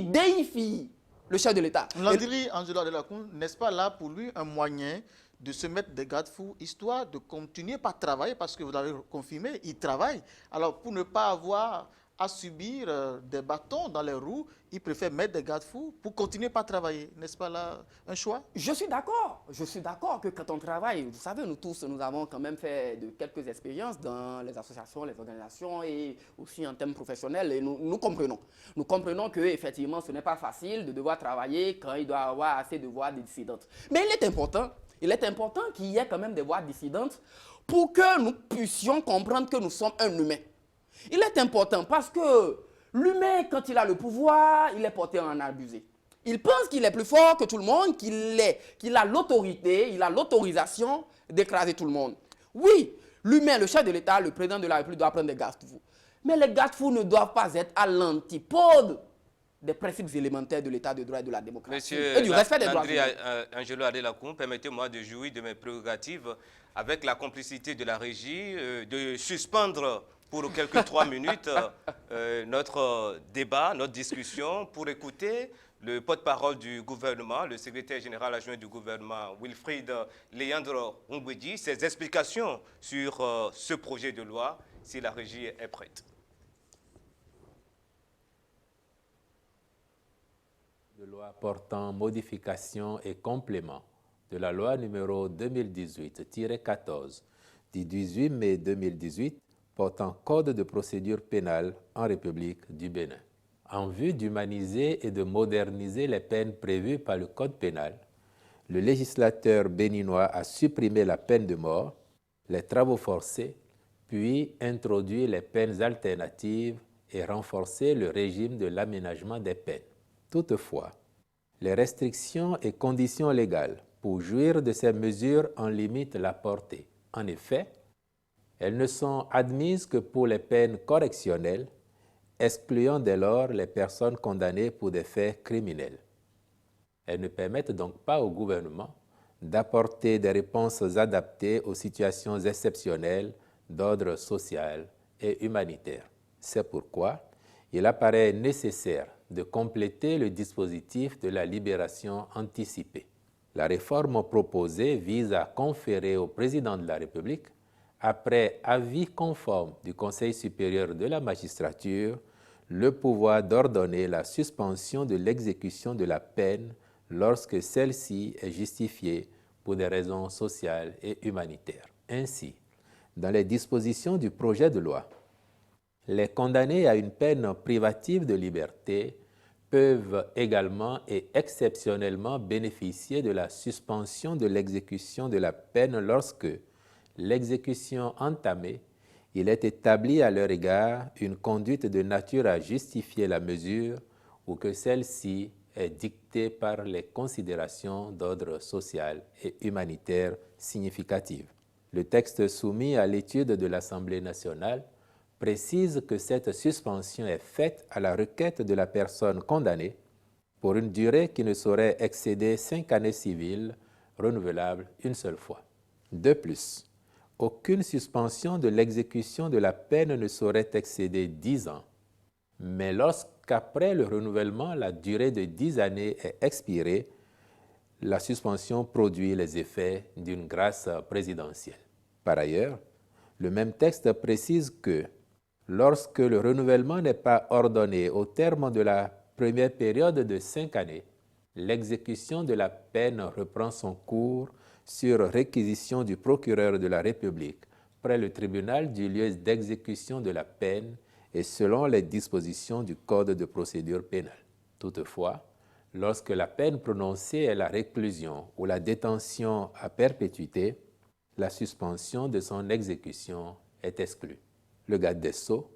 déifie le chef de l'État. Landry Angelo Adelakoun, n'est-ce pas là pour lui un moyen de se mettre des garde-fous, histoire de continuer par travailler, parce que vous l'avez confirmé, il travaille. Alors, pour ne pas avoir à subir des bâtons dans les roues, il préfère mettre des garde-fous pour continuer par travailler. N'est-ce pas là un choix? Je suis d'accord. Je suis d'accord que quand on travaille, vous savez, nous tous, nous avons quand même fait de quelques expériences dans les associations, les organisations et aussi en termes professionnels. Et nous comprenons. Nous comprenons qu'effectivement, ce n'est pas facile de devoir travailler quand il doit y avoir assez de voix dissidentes. Mais il est important qu'il y ait quand même des voix dissidentes pour que nous puissions comprendre que nous sommes un humain. Il est important parce que l'humain, quand il a le pouvoir, il est porté à en abuser. Il pense qu'il est plus fort que tout le monde, qu'il a l'autorité, il a l'autorisation d'écraser tout le monde. Oui, l'humain, le chef de l'État, le président de la République doit prendre des garde-fous. Mais les garde-fous ne doivent pas être à l'antipode des principes élémentaires de l'État de droit et de la démocratie. Monsieur et du respect des droits Landry humains. Angelo Adelakoun, permettez-moi de jouir de mes prérogatives avec la complicité de la régie, de suspendre pour quelques 3 minutes notre débat, notre discussion, pour écouter le porte-parole du gouvernement, le secrétaire général adjoint du gouvernement, Wilfried Léandre Ongwedi, ses explications sur ce projet de loi, si la régie est prête. De loi portant modification et complément de la loi numéro 2018-14 du 18 mai 2018 portant code de procédure pénale en République du Bénin. En vue d'humaniser et de moderniser les peines prévues par le code pénal, le législateur béninois a supprimé la peine de mort, les travaux forcés, puis introduit les peines alternatives et renforcé le régime de l'aménagement des peines. Toutefois, les restrictions et conditions légales pour jouir de ces mesures en limitent la portée. En effet, elles ne sont admises que pour les peines correctionnelles, excluant dès lors les personnes condamnées pour des faits criminels. Elles ne permettent donc pas au gouvernement d'apporter des réponses adaptées aux situations exceptionnelles d'ordre social et humanitaire. C'est pourquoi il apparaît nécessaire de compléter le dispositif de la libération anticipée. La réforme proposée vise à conférer au président de la République, après avis conforme du Conseil supérieur de la magistrature, le pouvoir d'ordonner la suspension de l'exécution de la peine lorsque celle-ci est justifiée pour des raisons sociales et humanitaires. Ainsi, dans les dispositions du projet de loi, les condamnés à une peine privative de liberté peuvent également et exceptionnellement bénéficier de la suspension de l'exécution de la peine lorsque l'exécution entamée, il est établi à leur égard une conduite de nature à justifier la mesure ou que celle-ci est dictée par les considérations d'ordre social et humanitaire significatives. Le texte soumis à l'étude de l'Assemblée nationale précise que cette suspension est faite à la requête de la personne condamnée pour une durée qui ne saurait excéder 5 années civiles, renouvelables une seule fois. De plus, aucune suspension de l'exécution de la peine ne saurait excéder 10 ans, mais lorsque qu'après le renouvellement, la durée de 10 années est expirée, la suspension produit les effets d'une grâce présidentielle. Par ailleurs, le même texte précise que lorsque le renouvellement n'est pas ordonné au terme de la première période de 5 années, l'exécution de la peine reprend son cours sur réquisition du procureur de la République près le tribunal du lieu d'exécution de la peine et selon les dispositions du Code de procédure pénale. Toutefois, lorsque la peine prononcée est la réclusion ou la détention à perpétuité, la suspension de son exécution est exclue. Le garde des Sceaux,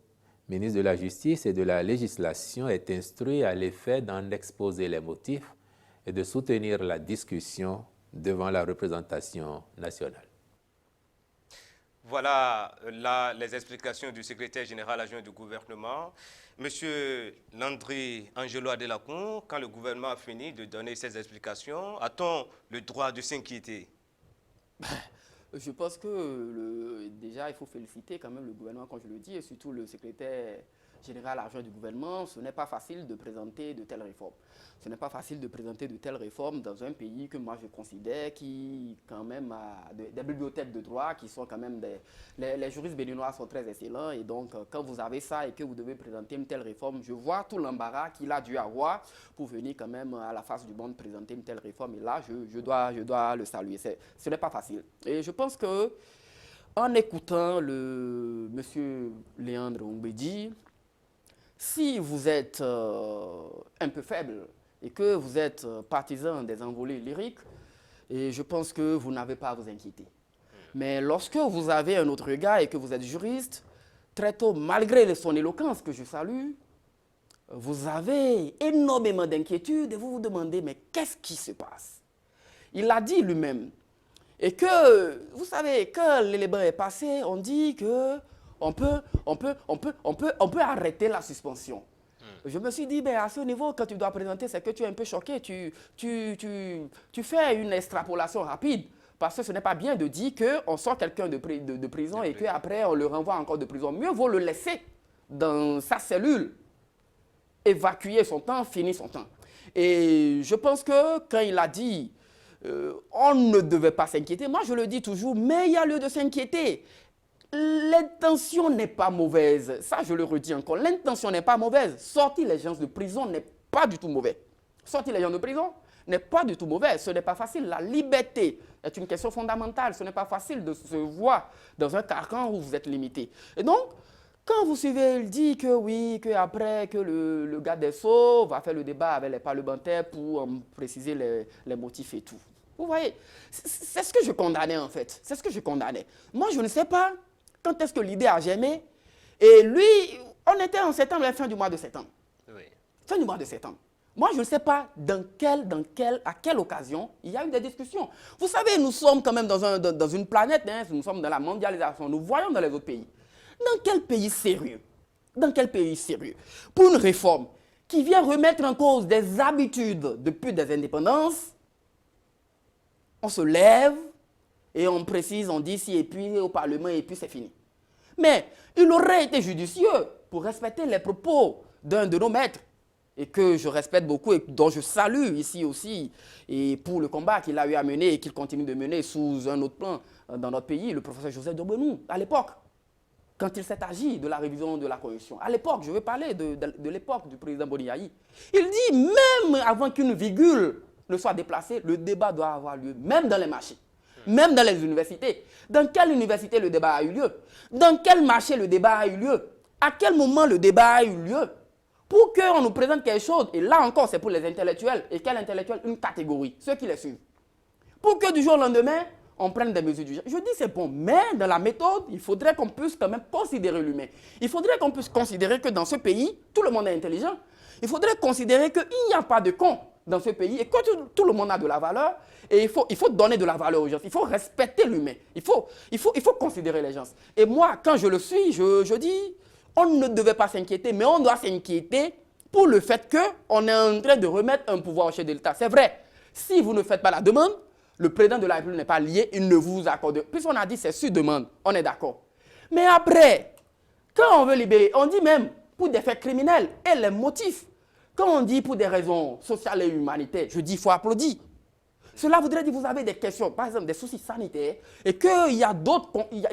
ministre de la Justice et de la Législation, est instruit à l'effet d'en exposer les motifs et de soutenir la discussion devant la représentation nationale. Voilà là les explications du secrétaire général adjoint du gouvernement. Monsieur Landry Angelo Adelakun, quand le gouvernement a fini de donner ces explications, a-t-on le droit de s'inquiéter? Je pense que déjà, il faut féliciter quand même le gouvernement, comme je le dis, et surtout le secrétaire général adjoint du gouvernement. Ce n'est pas facile de présenter de telles réformes. Ce n'est pas facile de présenter de telles réformes dans un pays que moi je considère qui quand même a des bibliothèques de droit qui sont quand même les juristes béninois sont très excellents et donc quand vous avez ça et que vous devez présenter une telle réforme, je vois tout l'embarras qu'il a dû avoir pour venir quand même à la face du monde présenter une telle réforme et là je dois le saluer. Ce n'est pas facile. Et je pense que en écoutant le monsieur Léandre Ombédi, si vous êtes un peu faible et que vous êtes partisan des envolées lyriques, et je pense que vous n'avez pas à vous inquiéter. Mais lorsque vous avez un autre regard et que vous êtes juriste, très tôt, malgré son éloquence que je salue, vous avez énormément d'inquiétudes et vous vous demandez, mais qu'est-ce qui se passe? Il l'a dit lui-même. Et que, vous savez, quand l'élément est passé, on dit que on peut arrêter la suspension. Je me suis dit, ben, à ce niveau, quand tu dois présenter, c'est que tu es un peu choqué. Tu fais une extrapolation rapide. Parce que ce n'est pas bien de dire qu'on sort quelqu'un de prison et qu'après, on le renvoie encore de prison. Mieux vaut le laisser dans sa cellule, évacuer son temps, finir son temps. Et je pense que quand il a dit on ne devait pas s'inquiéter, moi je le dis toujours, mais il y a lieu de s'inquiéter. L'intention n'est pas mauvaise. Ça, je le redis encore. L'intention n'est pas mauvaise. Sortir les gens de prison n'est pas du tout mauvais. Sortir les gens de prison n'est pas du tout mauvais. Ce n'est pas facile. La liberté est une question fondamentale. Ce n'est pas facile de se voir dans un carcan où vous êtes limité. Et donc, quand vous suivez, il dit que oui, qu'après, que le garde des Sceaux va faire le débat avec les parlementaires pour préciser les motifs et tout. Vous voyez, c'est ce que je condamnais en fait. C'est ce que je condamnais. Moi, je ne sais pas quand est-ce que l'idée a germé. Et lui, on était en septembre, la fin du mois de septembre. Oui. Fin du mois de septembre. Moi, je ne sais pas à quelle occasion il y a eu des discussions. Vous savez, nous sommes quand même dans une planète, hein, nous sommes dans la mondialisation, nous voyons dans les autres pays. Dans quel pays sérieux? Dans quel pays sérieux? Pour une réforme qui vient remettre en cause des habitudes depuis des indépendances, on se lève et on précise, on dit si et puis au Parlement et puis c'est fini. Mais il aurait été judicieux pour respecter les propos d'un de nos maîtres et que je respecte beaucoup et dont je salue ici aussi et pour le combat qu'il a eu à mener et qu'il continue de mener sous un autre plan dans notre pays, le professeur Joseph Dobrenou, à l'époque, quand il s'est agi de la révision de la Constitution. À l'époque, je veux parler de l'époque du président Boniaï. Il dit même avant qu'une virgule ne soit déplacée, le débat doit avoir lieu, même dans les marchés, même dans les universités. Dans quelle université le débat a eu lieu? Dans quel marché le débat a eu lieu? À quel moment le débat a eu lieu? Pour qu'on nous présente quelque chose, et là encore c'est pour les intellectuels, et quel intellectuel? Une catégorie, ceux qui les suivent. Pour que du jour au lendemain, on prenne des mesures du genre. Je dis c'est bon, mais dans la méthode, il faudrait qu'on puisse quand même considérer l'humain. Il faudrait qu'on puisse considérer que dans ce pays, tout le monde est intelligent. Il faudrait considérer qu'il n'y a pas de cons dans ce pays et que tout le monde a de la valeur. Et il faut donner de la valeur aux gens. Il faut respecter l'humain. Il faut considérer les gens. Et moi, quand je le suis, je dis, on ne devait pas s'inquiéter, mais on doit s'inquiéter pour le fait qu'on est en train de remettre un pouvoir au chef de l'État. C'est vrai, si vous ne faites pas la demande, le président de la République n'est pas lié, il ne vous accorde. Puisqu'on a dit c'est sur demande, on est d'accord. Mais après, quand on veut libérer, on dit même, pour des faits criminels et les motifs. Quand on dit pour des raisons sociales et humanitaires, je dis il faut applaudir. Cela voudrait dire que vous avez des questions, par exemple des soucis sanitaires, et qu'il y a d'autres,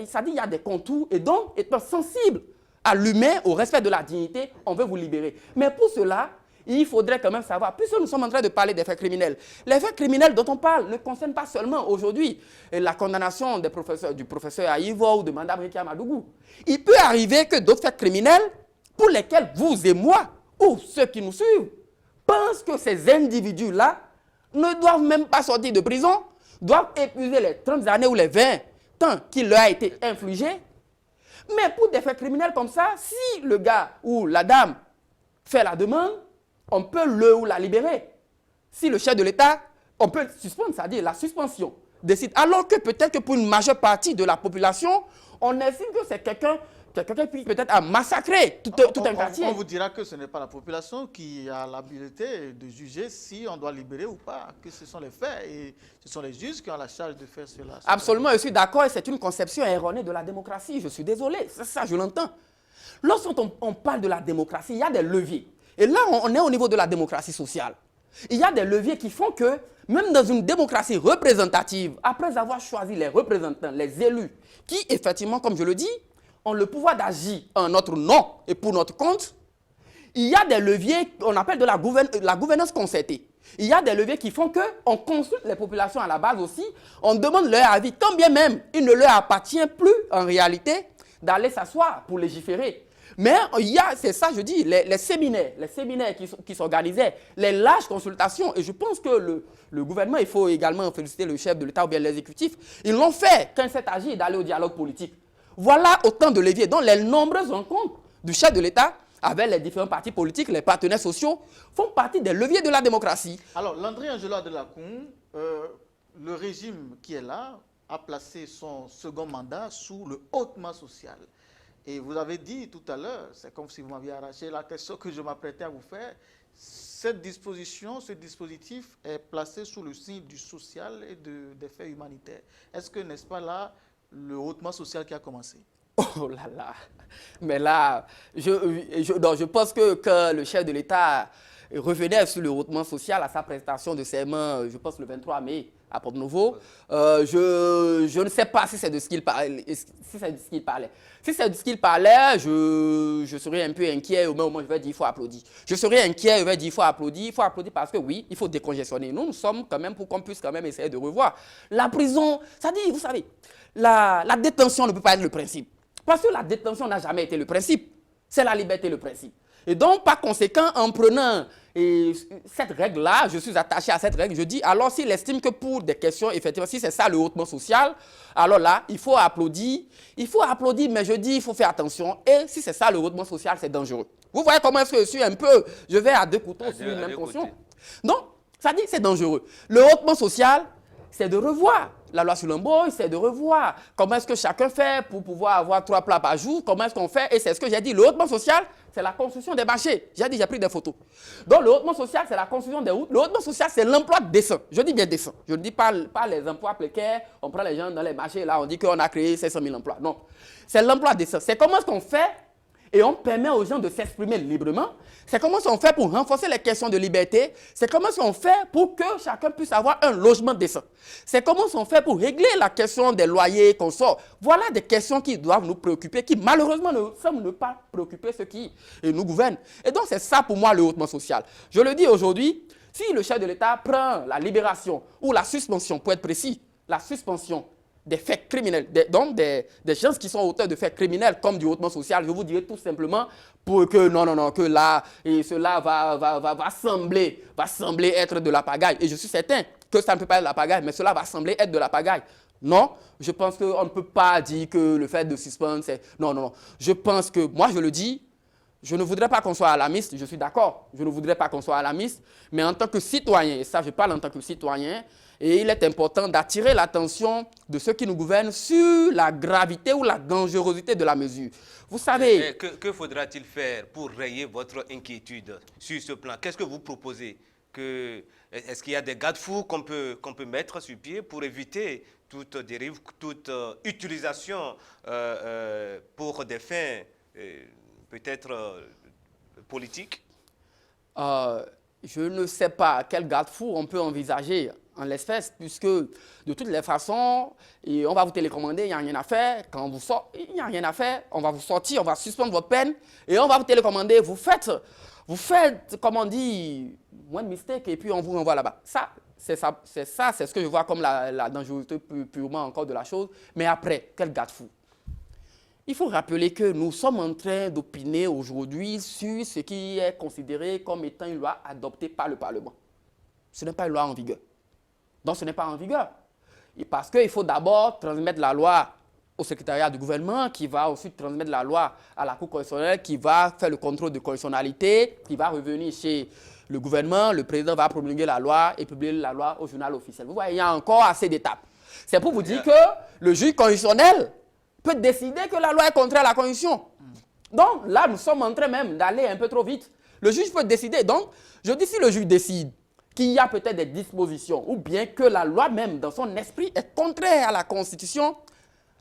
ça dit il y a des contours, et donc étant sensible à l'humain, au respect de la dignité, on veut vous libérer. Mais pour cela, il faudrait quand même savoir, puisque nous sommes en train de parler des faits criminels, les faits criminels dont on parle ne concernent pas seulement aujourd'hui la condamnation du professeur Aïvo ou de Mme Rikia Madougou. Il peut arriver que d'autres faits criminels, pour lesquels vous et moi, ou ceux qui nous suivent, pensent que ces individus-là ne doivent même pas sortir de prison, doivent épuiser les 30 années ou les 20 ans qui leur a été infligé. Mais pour des faits criminels comme ça, si le gars ou la dame fait la demande, on peut le ou la libérer. Si le chef de l'État, on peut suspendre, c'est-à-dire la suspension décide. Alors que peut-être que pour une majeure partie de la population, on estime que c'est quelqu'un qui peut-être a massacré tout un quartier. On vous dira que ce n'est pas la population qui a l'habilité de juger si on doit libérer ou pas, que ce sont les faits et ce sont les juges qui ont la charge de faire cela. Absolument, je suis d'accord et c'est une conception erronée de la démocratie. Je suis désolé, c'est ça, je l'entends. Lorsqu'on parle de la démocratie, il y a des leviers. Et là, on est au niveau de la démocratie sociale. Il y a des leviers qui font que, même dans une démocratie représentative, après avoir choisi les représentants, les élus, qui effectivement, comme je le dis, ont le pouvoir d'agir en notre nom et pour notre compte, il y a des leviers qu'on appelle de la gouvernance concertée. Il y a des leviers qui font qu'on consulte les populations à la base aussi, on demande leur avis, quand bien même il ne leur appartient plus en réalité d'aller s'asseoir pour légiférer. Mais il y a, c'est ça je dis, les séminaires qui s'organisaient, les larges consultations, et je pense que le gouvernement, il faut également féliciter le chef de l'État ou bien l'exécutif, ils l'ont fait quand il s'est agi d'aller au dialogue politique. Voilà autant de leviers dont les nombreuses rencontres du chef de l'État avec les différents partis politiques, les partenaires sociaux, font partie des leviers de la démocratie. Alors, Landry Angelo de la Cour, le régime qui est là a placé son second mandat sous le hautement social. Et vous avez dit tout à l'heure, c'est comme si vous m'aviez arraché la question que je m'apprêtais à vous faire, cette disposition, ce dispositif est placé sous le signe du social et des faits humanitaires. Est-ce que, n'est-ce pas là, le hautement social qui a commencé? Oh là là. Mais là, je pense que le chef de l'État revenait sur le hautement social à sa prestation de serment, je pense le 23 mai à Porto-Novo. Je ne sais pas si c'est de ce qu'il parlait. Si c'est de ce qu'il parlait, je serais un peu inquiet. Au moment où je vais dire il faut applaudir. Je serais inquiet, je vais dire il faut applaudir. Il faut applaudir parce que oui, il faut décongestionner. Nous sommes quand même pour qu'on puisse quand même essayer de revoir. La prison, ça dit, vous savez, la détention ne peut pas être le principe. Parce que la détention n'a jamais été le principe. C'est la liberté le principe. Et donc, par conséquent, en prenant cette règle-là, je suis attaché à cette règle, je dis, alors s'il estime que pour des questions, effectivement, si c'est ça le hautement social, alors là, il faut applaudir, mais je dis, il faut faire attention. Et si c'est ça le hautement social, c'est dangereux. Vous voyez comment est-ce que je suis un peu, je vais à deux couteaux sur une même portion. Donc, ça dit, c'est dangereux. Le hautement social, c'est de revoir la loi sur l'embauche, c'est de revoir comment est-ce que chacun fait pour pouvoir avoir 3 plats par jour, comment est-ce qu'on fait, et c'est ce que j'ai dit, le hautement social, c'est la construction des marchés. J'ai dit, j'ai pris des photos. Donc le hautement social, c'est la construction des routes. Le hautement social, c'est l'emploi décent. Je dis bien décent. Je ne dis pas les emplois précaires, on prend les gens dans les marchés, là, on dit qu'on a créé 500 000 emplois. Non, c'est l'emploi décent. C'est comment est-ce qu'on fait et on permet aux gens de s'exprimer librement. C'est comment on fait pour renforcer les questions de liberté. C'est comment on fait pour que chacun puisse avoir un logement décent. C'est comment on fait pour régler la question des loyers qu'on sort. Voilà des questions qui doivent nous préoccuper, qui malheureusement ne semblent pas préoccuper ceux qui nous gouvernent. Et donc c'est ça pour moi le hautement social. Je le dis aujourd'hui, si le chef de l'État prend la libération ou la suspension, pour être précis, la suspension des faits criminels, donc des gens qui sont auteurs de faits criminels comme du hautement social, je vous dirais tout simplement pour que que là, et cela va sembler être de la pagaille. Et je suis certain que ça ne peut pas être de la pagaille, mais cela va sembler être de la pagaille. Non, je pense qu'on ne peut pas dire que le fait de suspendre, c'est... Non. Je pense que, moi je le dis, je ne voudrais pas qu'on soit alarmiste, je suis d'accord, je ne voudrais pas qu'on soit alarmiste, mais en tant que citoyen, et ça je parle en tant que citoyen, et il est important d'attirer l'attention de ceux qui nous gouvernent sur la gravité ou la dangerosité de la mesure. Vous savez... Que faudra-t-il faire pour rayer votre inquiétude sur ce plan? Qu'est-ce que vous proposez? Est-ce qu'il y a des garde-fous qu'on peut mettre sur pied pour éviter toute dérive, toute utilisation pour des fins peut-être politique? Je ne sais pas quel garde-fou on peut envisager en l'espèce, puisque de toutes les façons, on va vous télécommander, il n'y a rien à faire. Quand vous sortez, il n'y a rien à faire. On va vous sortir, on va suspendre votre peine et on va vous télécommander. Vous faites, comme on dit, moins de mistake et puis on vous renvoie là-bas. C'est ce que je vois comme la dangerosité purement encore de la chose. Mais après, quel garde-fou? Il faut rappeler que nous sommes en train d'opiner aujourd'hui sur ce qui est considéré comme étant une loi adoptée par le Parlement. Ce n'est pas une loi en vigueur. Donc ce n'est pas en vigueur. Et parce qu'il faut d'abord transmettre la loi au secrétariat du gouvernement, qui va ensuite transmettre la loi à la Cour constitutionnelle, qui va faire le contrôle de constitutionnalité, qui va revenir chez le gouvernement, le président va promulguer la loi et publier la loi au journal officiel. Vous voyez, il y a encore assez d'étapes. C'est pour vous dire que le juge constitutionnel peut décider que la loi est contraire à la Constitution. Donc là, nous sommes en train même d'aller un peu trop vite. Le juge peut décider. Donc, je dis si le juge décide qu'il y a peut-être des dispositions ou bien que la loi même dans son esprit est contraire à la Constitution,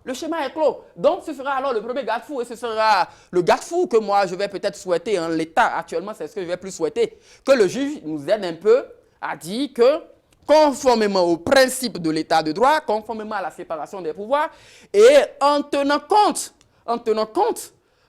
le schéma est clos. Donc, ce sera alors le premier garde-fou et ce sera le garde-fou que moi, je vais peut-être souhaiter en l'état actuellement, c'est ce que je vais plus souhaiter, que le juge nous aide un peu à dire que conformément au principe de l'état de droit, conformément à la séparation des pouvoirs et en tenant compte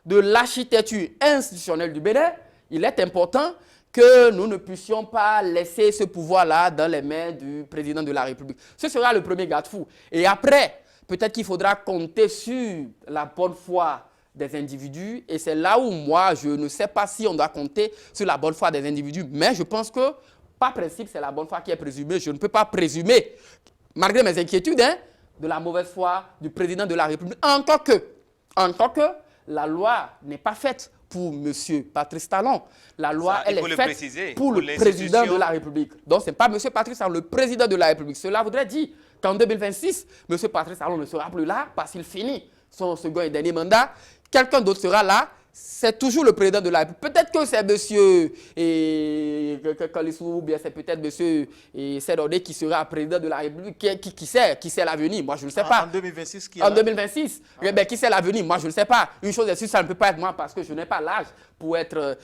de l'architecture institutionnelle du Bénin, il est important que nous ne puissions pas laisser ce pouvoir-là dans les mains du président de la République. Ce sera le premier garde-fou. Et après, peut-être qu'il faudra compter sur la bonne foi des individus. Et c'est là où moi, je ne sais pas si on doit compter sur la bonne foi des individus. Mais je pense que, par principe, c'est la bonne foi qui est présumée. Je ne peux pas présumer, malgré mes inquiétudes, de la mauvaise foi du président de la République. Encore que la loi n'est pas faite pour M. Patrice Talon. La loi, elle est faite pour le président de la République. Donc, ce n'est pas M. Patrice Talon, le président de la République. Cela voudrait dire qu'en 2026, M. Patrice Talon ne sera plus là parce qu'il finit son second et dernier mandat. Quelqu'un d'autre sera là. C'est toujours le président de la République. Peut-être que c'est M. Kalissou ou bien c'est peut-être M. Sedodé qui sera président de la République. Qui sait l'avenir? Moi, je ne le sais pas. En 2026, qui est En là? 2026. Ben, qui sait l'avenir? Moi, je ne le sais pas. Une chose est sûre, ça ne peut pas être moi parce que je n'ai pas l'âge pour être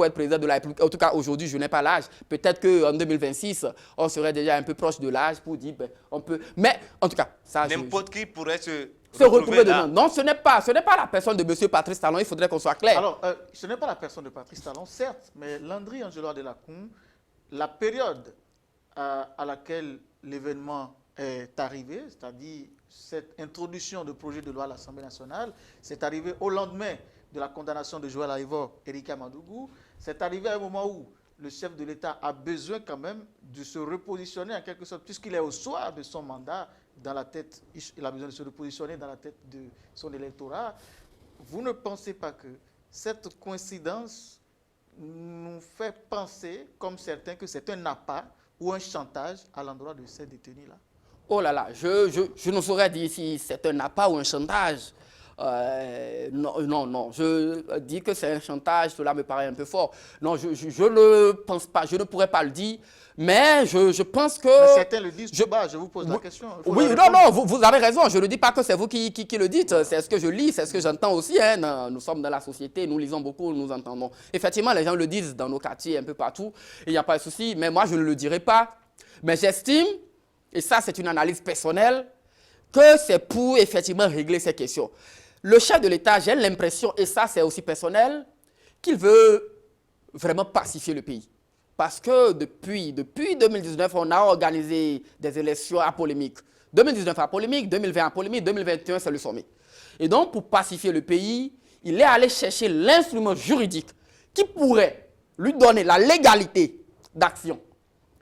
président de la République. En tout cas, aujourd'hui, je n'ai pas l'âge. Peut-être qu'en 2026, on serait déjà un peu proche de l'âge pour dire, ben, on peut... Mais, en tout cas, ça... N'importe qui pourrait se retrouver là. dedans. Non, ce n'est pas la personne de M. Patrice Talon, il faudrait qu'on soit clair. Alors, ce n'est pas la personne de Patrice Talon, certes, mais Landry Angelo de la Cour, la période à laquelle l'événement est arrivé, c'est-à-dire cette introduction de projet de loi à l'Assemblée nationale, c'est arrivé au lendemain de la condamnation de Joël Aïvo et Erika Madougou. C'est arrivé à un moment où le chef de l'État a besoin quand même de se repositionner en quelque sorte, puisqu'il est au soir de son mandat, dans la tête, il a besoin de se repositionner dans la tête de son électorat. Vous ne pensez pas que cette coïncidence nous fait penser, comme certains, que c'est un appât ou un chantage à l'endroit de ces détenus-là? Oh là là, je ne saurais dire si c'est un appât ou un chantage. Non. Je dis que c'est un chantage, cela me paraît un peu fort. Non, je ne pense pas, je ne pourrais pas le dire. Mais je pense que... Mais certains le disent tout bas, je vous pose la question. Oui, non, vous avez raison. Je ne dis pas que c'est vous qui le dites. C'est ce que je lis, c'est ce que j'entends aussi. Nous sommes dans la société, nous lisons beaucoup, nous entendons. Effectivement, les gens le disent dans nos quartiers, un peu partout. Il n'y a pas de souci, mais moi, je ne le dirai pas. Mais j'estime, et ça, c'est une analyse personnelle, que c'est pour effectivement régler ces questions. Le chef de l'État, j'ai l'impression, et ça, c'est aussi personnel, qu'il veut vraiment pacifier le pays. Parce que depuis 2019, on a organisé des élections à polémique. 2019 à polémique, 2020 à polémique, 2021, c'est le sommet. Et donc, pour pacifier le pays, il est allé chercher l'instrument juridique qui pourrait lui donner la légalité d'action.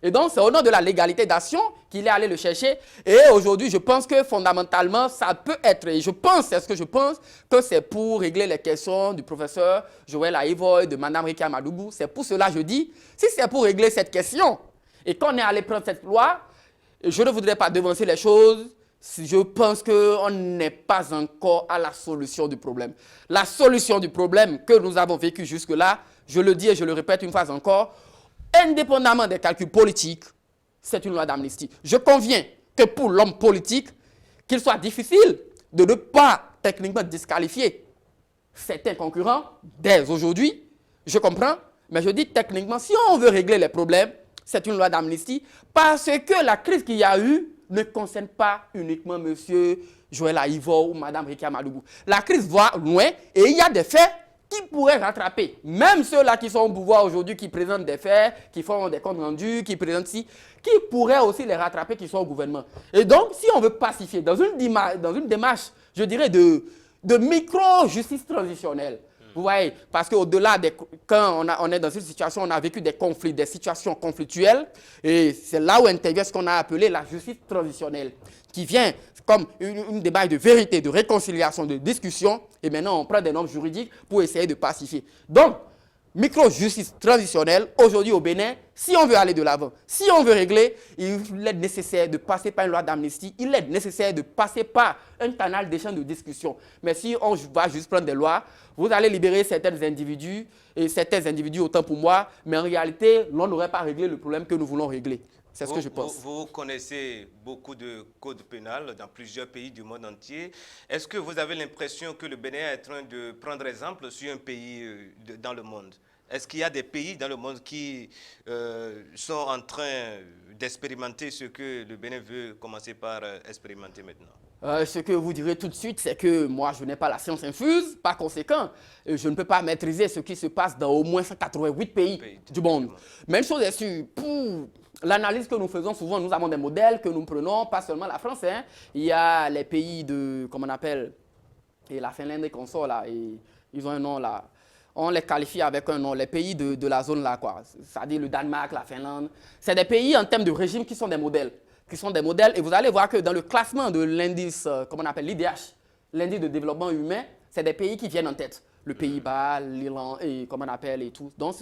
Et donc, c'est au nom de la légalité d'action qu'il est allé le chercher. Et aujourd'hui, je pense que fondamentalement, ça peut être, et je pense, c'est ce que je pense, que c'est pour régler les questions du professeur Joël Aïvo et de Mme Erika Madougou. C'est pour cela que je dis, si c'est pour régler cette question et qu'on est allé prendre cette loi, je ne voudrais pas devancer les choses. Je pense qu'on n'est pas encore à la solution du problème. La solution du problème que nous avons vécu jusque-là, je le dis et je le répète une fois encore, indépendamment des calculs politiques, c'est une loi d'amnistie. Je conviens que pour l'homme politique, qu'il soit difficile de ne pas techniquement disqualifier certains concurrents dès aujourd'hui, Je comprends, mais je dis techniquement, si on veut régler les problèmes, c'est une loi d'amnistie, parce que la crise qu'il y a eu ne concerne pas uniquement M. Joël Aïvo ou Mme Rekia Madougou. La crise va loin et il y a des faits qui pourraient rattraper. Même ceux-là qui sont au pouvoir aujourd'hui, qui présentent des faits, qui font des comptes rendus, qui présentent ci, qui pourraient aussi les rattraper, qui sont au gouvernement. Et donc, si on veut pacifier, dans une démarche, je dirais, de micro-justice transitionnelle, vous voyez, parce qu'au-delà, quand on est dans une situation, on a vécu des conflits, des situations conflictuelles, et c'est là où intervient ce qu'on a appelé la justice transitionnelle, qui vient comme une démarche de vérité, de réconciliation, de discussion, et maintenant on prend des normes juridiques pour essayer de pacifier. Donc, micro-justice transitionnelle, aujourd'hui au Bénin, si on veut aller de l'avant, si on veut régler, il est nécessaire de passer par une loi d'amnistie, il est nécessaire de passer par un canal d'échange de discussion. Mais si on va juste prendre des lois, vous allez libérer certains individus, autant pour moi, mais en réalité, l'on n'aurait pas réglé le problème que nous voulons régler. C'est ce que je pense. Vous connaissez beaucoup de codes pénals dans plusieurs pays du monde entier. Est-ce que vous avez l'impression que le Bénin est en train de prendre exemple sur un pays dans le monde? Est-ce qu'il y a des pays dans le monde qui sont en train d'expérimenter ce que le Bénin veut commencer par expérimenter maintenant? Ce que vous direz tout de suite, c'est que moi, je n'ai pas la science infuse. Par conséquent, je ne peux pas maîtriser ce qui se passe dans au moins 188 pays du monde. Mais une chose est sûre, pour l'analyse que nous faisons souvent, nous avons des modèles que nous prenons, pas seulement la France. Hein. Il y a les pays de, comment on appelle, et la Finlande et consorts là, et ils ont un nom là. On les qualifie avec un nom, les pays de la zone là, quoi. C'est-à-dire le Danemark, la Finlande. C'est des pays en termes de régime qui sont des modèles. Et vous allez voir que dans le classement de l'indice, comment on appelle, l'IDH, l'indice de développement humain, c'est des pays qui viennent en tête. Le Pays-Bas, l'Irlande, et comment on appelle, et tout. Donc,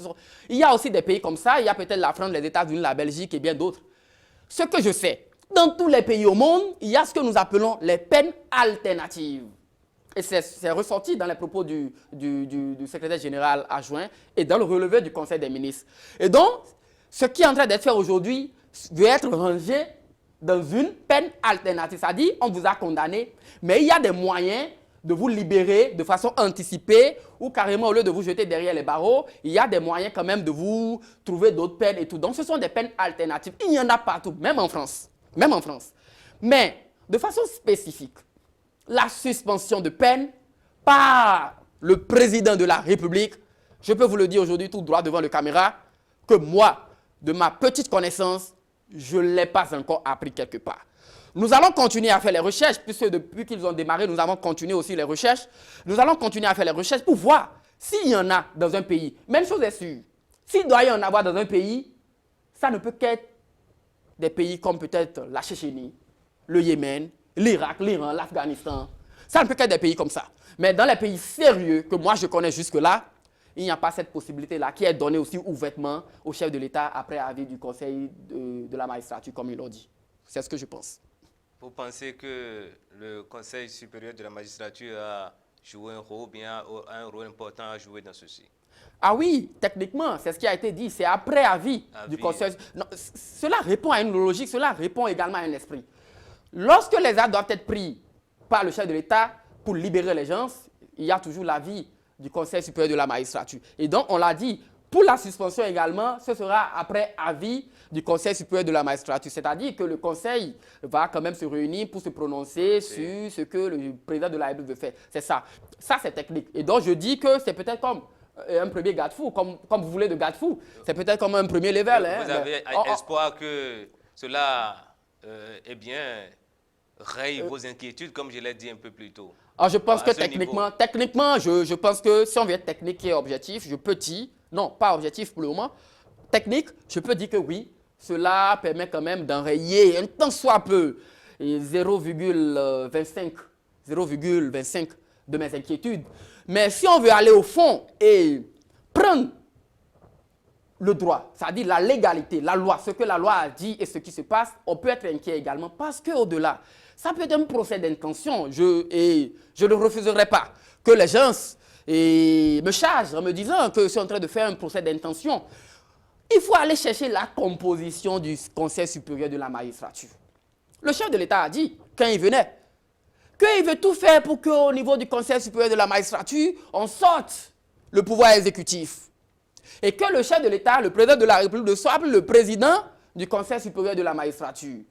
il y a aussi des pays comme ça, il y a peut-être la France, les États-Unis, la Belgique et bien d'autres. Ce que je sais, dans tous les pays au monde, il y a ce que nous appelons les peines alternatives. Et c'est ressorti dans les propos du secrétaire général adjoint et dans le relevé du Conseil des ministres. Et donc, ce qui est en train d'être fait aujourd'hui veut être rangé dans une peine alternative. C'est-à-dire, on vous a condamné, mais il y a des moyens de vous libérer de façon anticipée ou carrément au lieu de vous jeter derrière les barreaux, il y a des moyens quand même de vous trouver d'autres peines et tout. Donc, ce sont des peines alternatives. Il y en a partout, même en France. Même en France. Mais, de façon spécifique, la suspension de peine par le président de la République, je peux vous le dire aujourd'hui tout droit devant la caméra, que moi, de ma petite connaissance, je ne l'ai pas encore appris quelque part. Nous allons continuer à faire les recherches, puisque depuis qu'ils ont démarré, nous avons continué aussi les recherches. Nous allons continuer à faire les recherches pour voir s'il y en a dans un pays. Même chose est sûre, s'il doit y en avoir dans un pays, ça ne peut qu'être des pays comme peut-être la Tchétchénie, le Yémen, l'Irak, l'Iran, l'Afghanistan. Ça ne peut qu'être des pays comme ça. Mais dans les pays sérieux que moi je connais jusque-là, il n'y a pas cette possibilité-là qui est donnée aussi ouvertement au chef de l'État après avis du Conseil de la magistrature, comme ils l'ont dit. C'est ce que je pense. Vous pensez que le Conseil supérieur de la magistrature a joué un rôle, bien un rôle important à jouer dans ceci? Ah oui, techniquement, c'est ce qui a été dit. C'est après avis du Conseil. Non, cela répond à une logique, cela répond également à un esprit. Lorsque les actes doivent être pris par le chef de l'État pour libérer les gens, il y a toujours l'avis du Conseil supérieur de la magistrature. Et donc, on l'a dit, pour la suspension également, ce sera après avis du Conseil supérieur de la magistrature. C'est-à-dire que le Conseil va quand même se réunir pour se prononcer sur ce que le président de la République veut faire. C'est ça. Ça, c'est technique. Et donc, je dis que c'est peut-être comme un premier garde-fou, comme vous voulez de garde-fou. C'est peut-être comme un premier level. Vous avez espoir que cela, eh bien, raye vos inquiétudes, comme je l'ai dit un peu plus tôt. Alors je pense que techniquement, je pense que si on veut être technique et objectif, je peux dire, non, pas objectif pour le moment, technique, je peux dire que oui, cela permet quand même d'enrayer un tant soit peu 0,25 de mes inquiétudes. Mais si on veut aller au fond et prendre le droit, c'est-à-dire la légalité, la loi, ce que la loi a dit et ce qui se passe, on peut être inquiet également parce qu'au-delà, ça peut être un procès d'intention. Et je ne refuserai pas que les gens me chargent en me disant que je suis en train de faire un procès d'intention. Il faut aller chercher la composition du Conseil supérieur de la magistrature. Le chef de l'État a dit, quand il venait, qu'il veut tout faire pour qu'au niveau du Conseil supérieur de la magistrature, on sorte le pouvoir exécutif. et que le chef de l'État, le président de la République, soit le président du Conseil supérieur de la magistrature.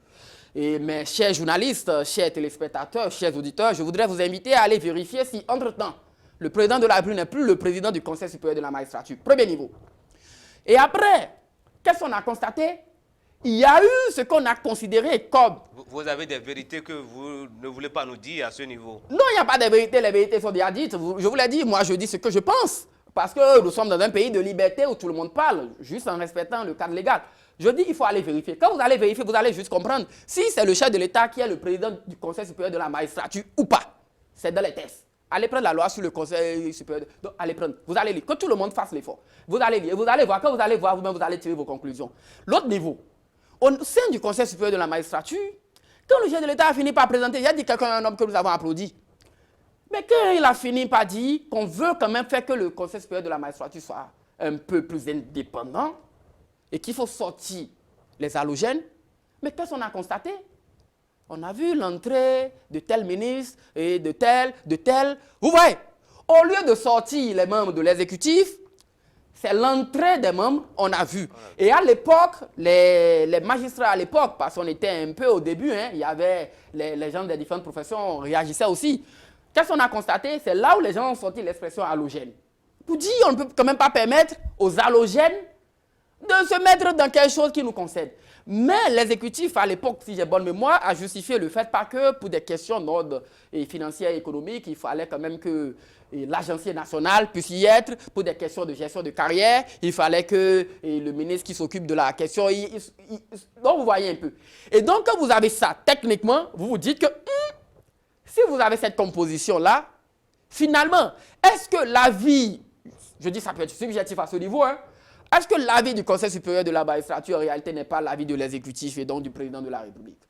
Et mes chers journalistes, chers téléspectateurs, chers auditeurs, je voudrais vous inviter à aller vérifier si, entre-temps, le président de la République n'est plus le président du Conseil supérieur de la magistrature. Premier niveau. Et après, qu'est-ce qu'on a constaté? Il y a eu ce qu'on a considéré comme... Vous avez des vérités que vous ne voulez pas nous dire à ce niveau? Non, il n'y a pas de vérité, les vérités sont déjà dites. Je vous l'ai dit, moi je dis ce que je pense. Parce que nous sommes dans un pays de liberté où tout le monde parle, juste en respectant le cadre légal. Je dis qu'il faut aller vérifier. Quand vous allez vérifier, vous allez juste comprendre si c'est le chef de l'État qui est le président du Conseil supérieur de la magistrature ou pas. C'est dans les tests. Allez prendre la loi sur le Conseil supérieur. Donc, allez prendre. Vous allez lire. Que tout le monde fasse l'effort. Vous allez lire. Vous allez voir. Quand vous allez voir, vous-même, vous allez tirer vos conclusions. L'autre niveau, au sein du Conseil supérieur de la magistrature, quand le chef de l'État a fini par présenter, il y a dit quelqu'un, un homme que nous avons applaudi. Mais quand il a fini par dire qu'on veut quand même faire que le Conseil supérieur de la magistrature soit un peu plus indépendant, et qu'il faut sortir les halogènes, mais qu'est-ce qu'on a constaté? On a vu l'entrée de tel ministre et de tel. Vous voyez, au lieu de sortir les membres de l'exécutif, c'est l'entrée des membres, on a vu. Et à l'époque, les magistrats à l'époque, parce qu'on était un peu au début, hein, il y avait les gens des différentes professions réagissaient aussi. Qu'est-ce qu'on a constaté? C'est là où les gens ont sorti l'expression halogène. Pour dire, on ne peut quand même pas permettre aux halogènes de se mettre dans quelque chose qui nous concerne. Mais l'exécutif, à l'époque, si j'ai bonne mémoire, a justifié le fait pas que pour des questions d'ordre financier et économique, il fallait quand même que l'agencier national puisse y être. Pour des questions de gestion de carrière, il fallait que le ministre qui s'occupe de la question... donc, vous voyez un peu. Et donc, quand vous avez ça, techniquement, vous vous dites que si vous avez cette composition-là, finalement, est-ce que l'avis, je dis ça peut être subjectif à ce niveau, hein, est-ce que l'avis du Conseil supérieur de la magistrature, en réalité, n'est pas l'avis de l'exécutif et donc du président de la République?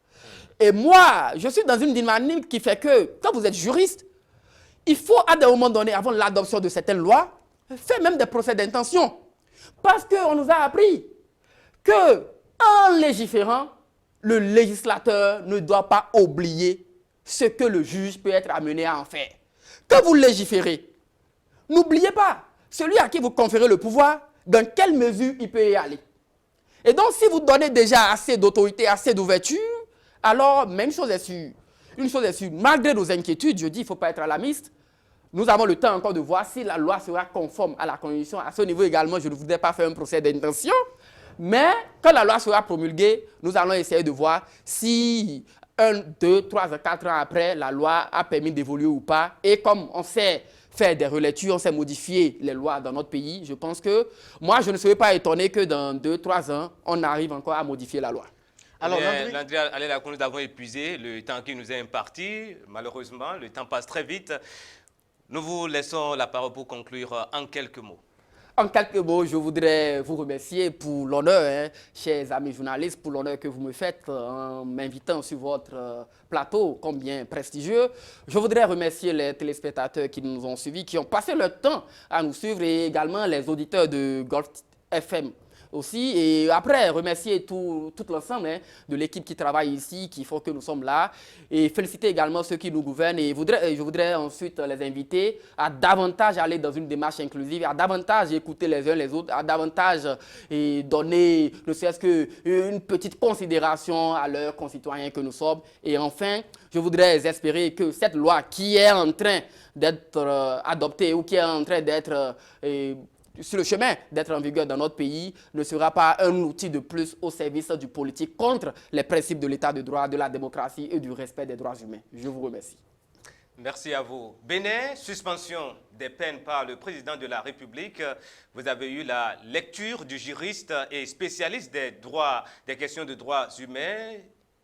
Et moi, je suis dans une dynamique qui fait que, quand vous êtes juriste, il faut, à des moments donnés, avant l'adoption de certaines lois, faire même des procès d'intention. Parce qu'on nous a appris qu'en légiférant, le législateur ne doit pas oublier ce que le juge peut être amené à en faire. Quand vous légiférez, n'oubliez pas, celui à qui vous conférez le pouvoir, dans quelle mesure il peut y aller. Et donc, si vous donnez déjà assez d'autorité, assez d'ouverture, alors, même chose est sûre. Une chose est sûre, malgré nos inquiétudes, je dis, il ne faut pas être alarmiste. Nous avons le temps encore de voir si la loi sera conforme à la Constitution. À ce niveau également, je ne voudrais pas faire un procès d'intention. Mais quand la loi sera promulguée, nous allons essayer de voir si 1, 2, 3, 4 ans après, la loi a permis d'évoluer ou pas. Et comme on sait faire des relectures, on sait modifier les lois dans notre pays, je pense que moi, je ne serais pas étonné que dans 2, 3 ans, on arrive encore à modifier la loi. Alors, Landry Alé-Lacun, nous avons épuisé le temps qui nous est imparti. Malheureusement, le temps passe très vite. Nous vous laissons la parole pour conclure en quelques mots. En quelques mots, je voudrais vous remercier pour l'honneur, chers amis journalistes, pour l'honneur que vous me faites en m'invitant sur votre plateau, combien prestigieux. Je voudrais remercier les téléspectateurs qui nous ont suivis, qui ont passé leur temps à nous suivre, et également les auditeurs de Golf FM aussi. Et après, remercier tout l'ensemble de l'équipe qui travaille ici, qui font que nous sommes là. Et féliciter également ceux qui nous gouvernent. Et je voudrais ensuite les inviter à davantage aller dans une démarche inclusive, à davantage écouter les uns les autres, à davantage donner, ne serait-ce qu'une petite considération à leurs concitoyens que nous sommes. Et enfin, je voudrais espérer que cette loi qui est en train d'être adoptée ou qui est en train d'être sur le chemin d'être en vigueur dans notre pays ne sera pas un outil de plus au service du politique contre les principes de l'état de droit, de la démocratie et du respect des droits humains. Je vous remercie. Merci à vous. Bénin, suspension des peines par le président de la République. Vous avez eu la lecture du juriste et spécialiste des questions de droits humains,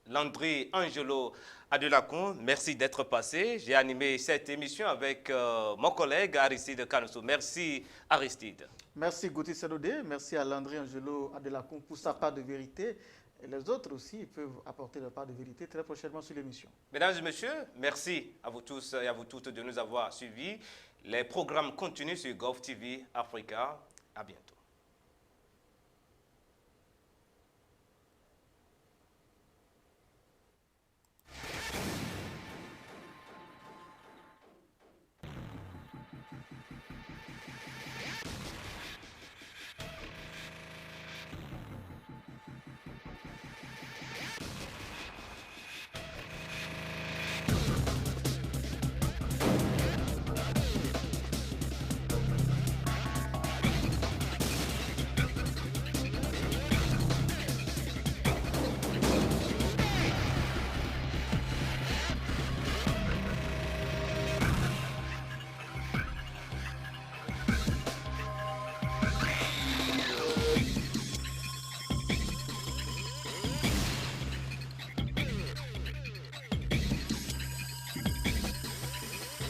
Landry Angelo Alé-Lacun. Merci d'être passé. J'ai animé cette émission avec mon collègue Aristide Canosso. Merci Aristide. Merci Gauthier Sedodé. Merci à Landry Angelo Alé-Lacun pour sa part de vérité. Et les autres aussi peuvent apporter leur part de vérité très prochainement sur l'émission. Mesdames et messieurs, merci à vous tous et à vous toutes de nous avoir suivis. Les programmes continuent sur Golf TV Africa. À bientôt.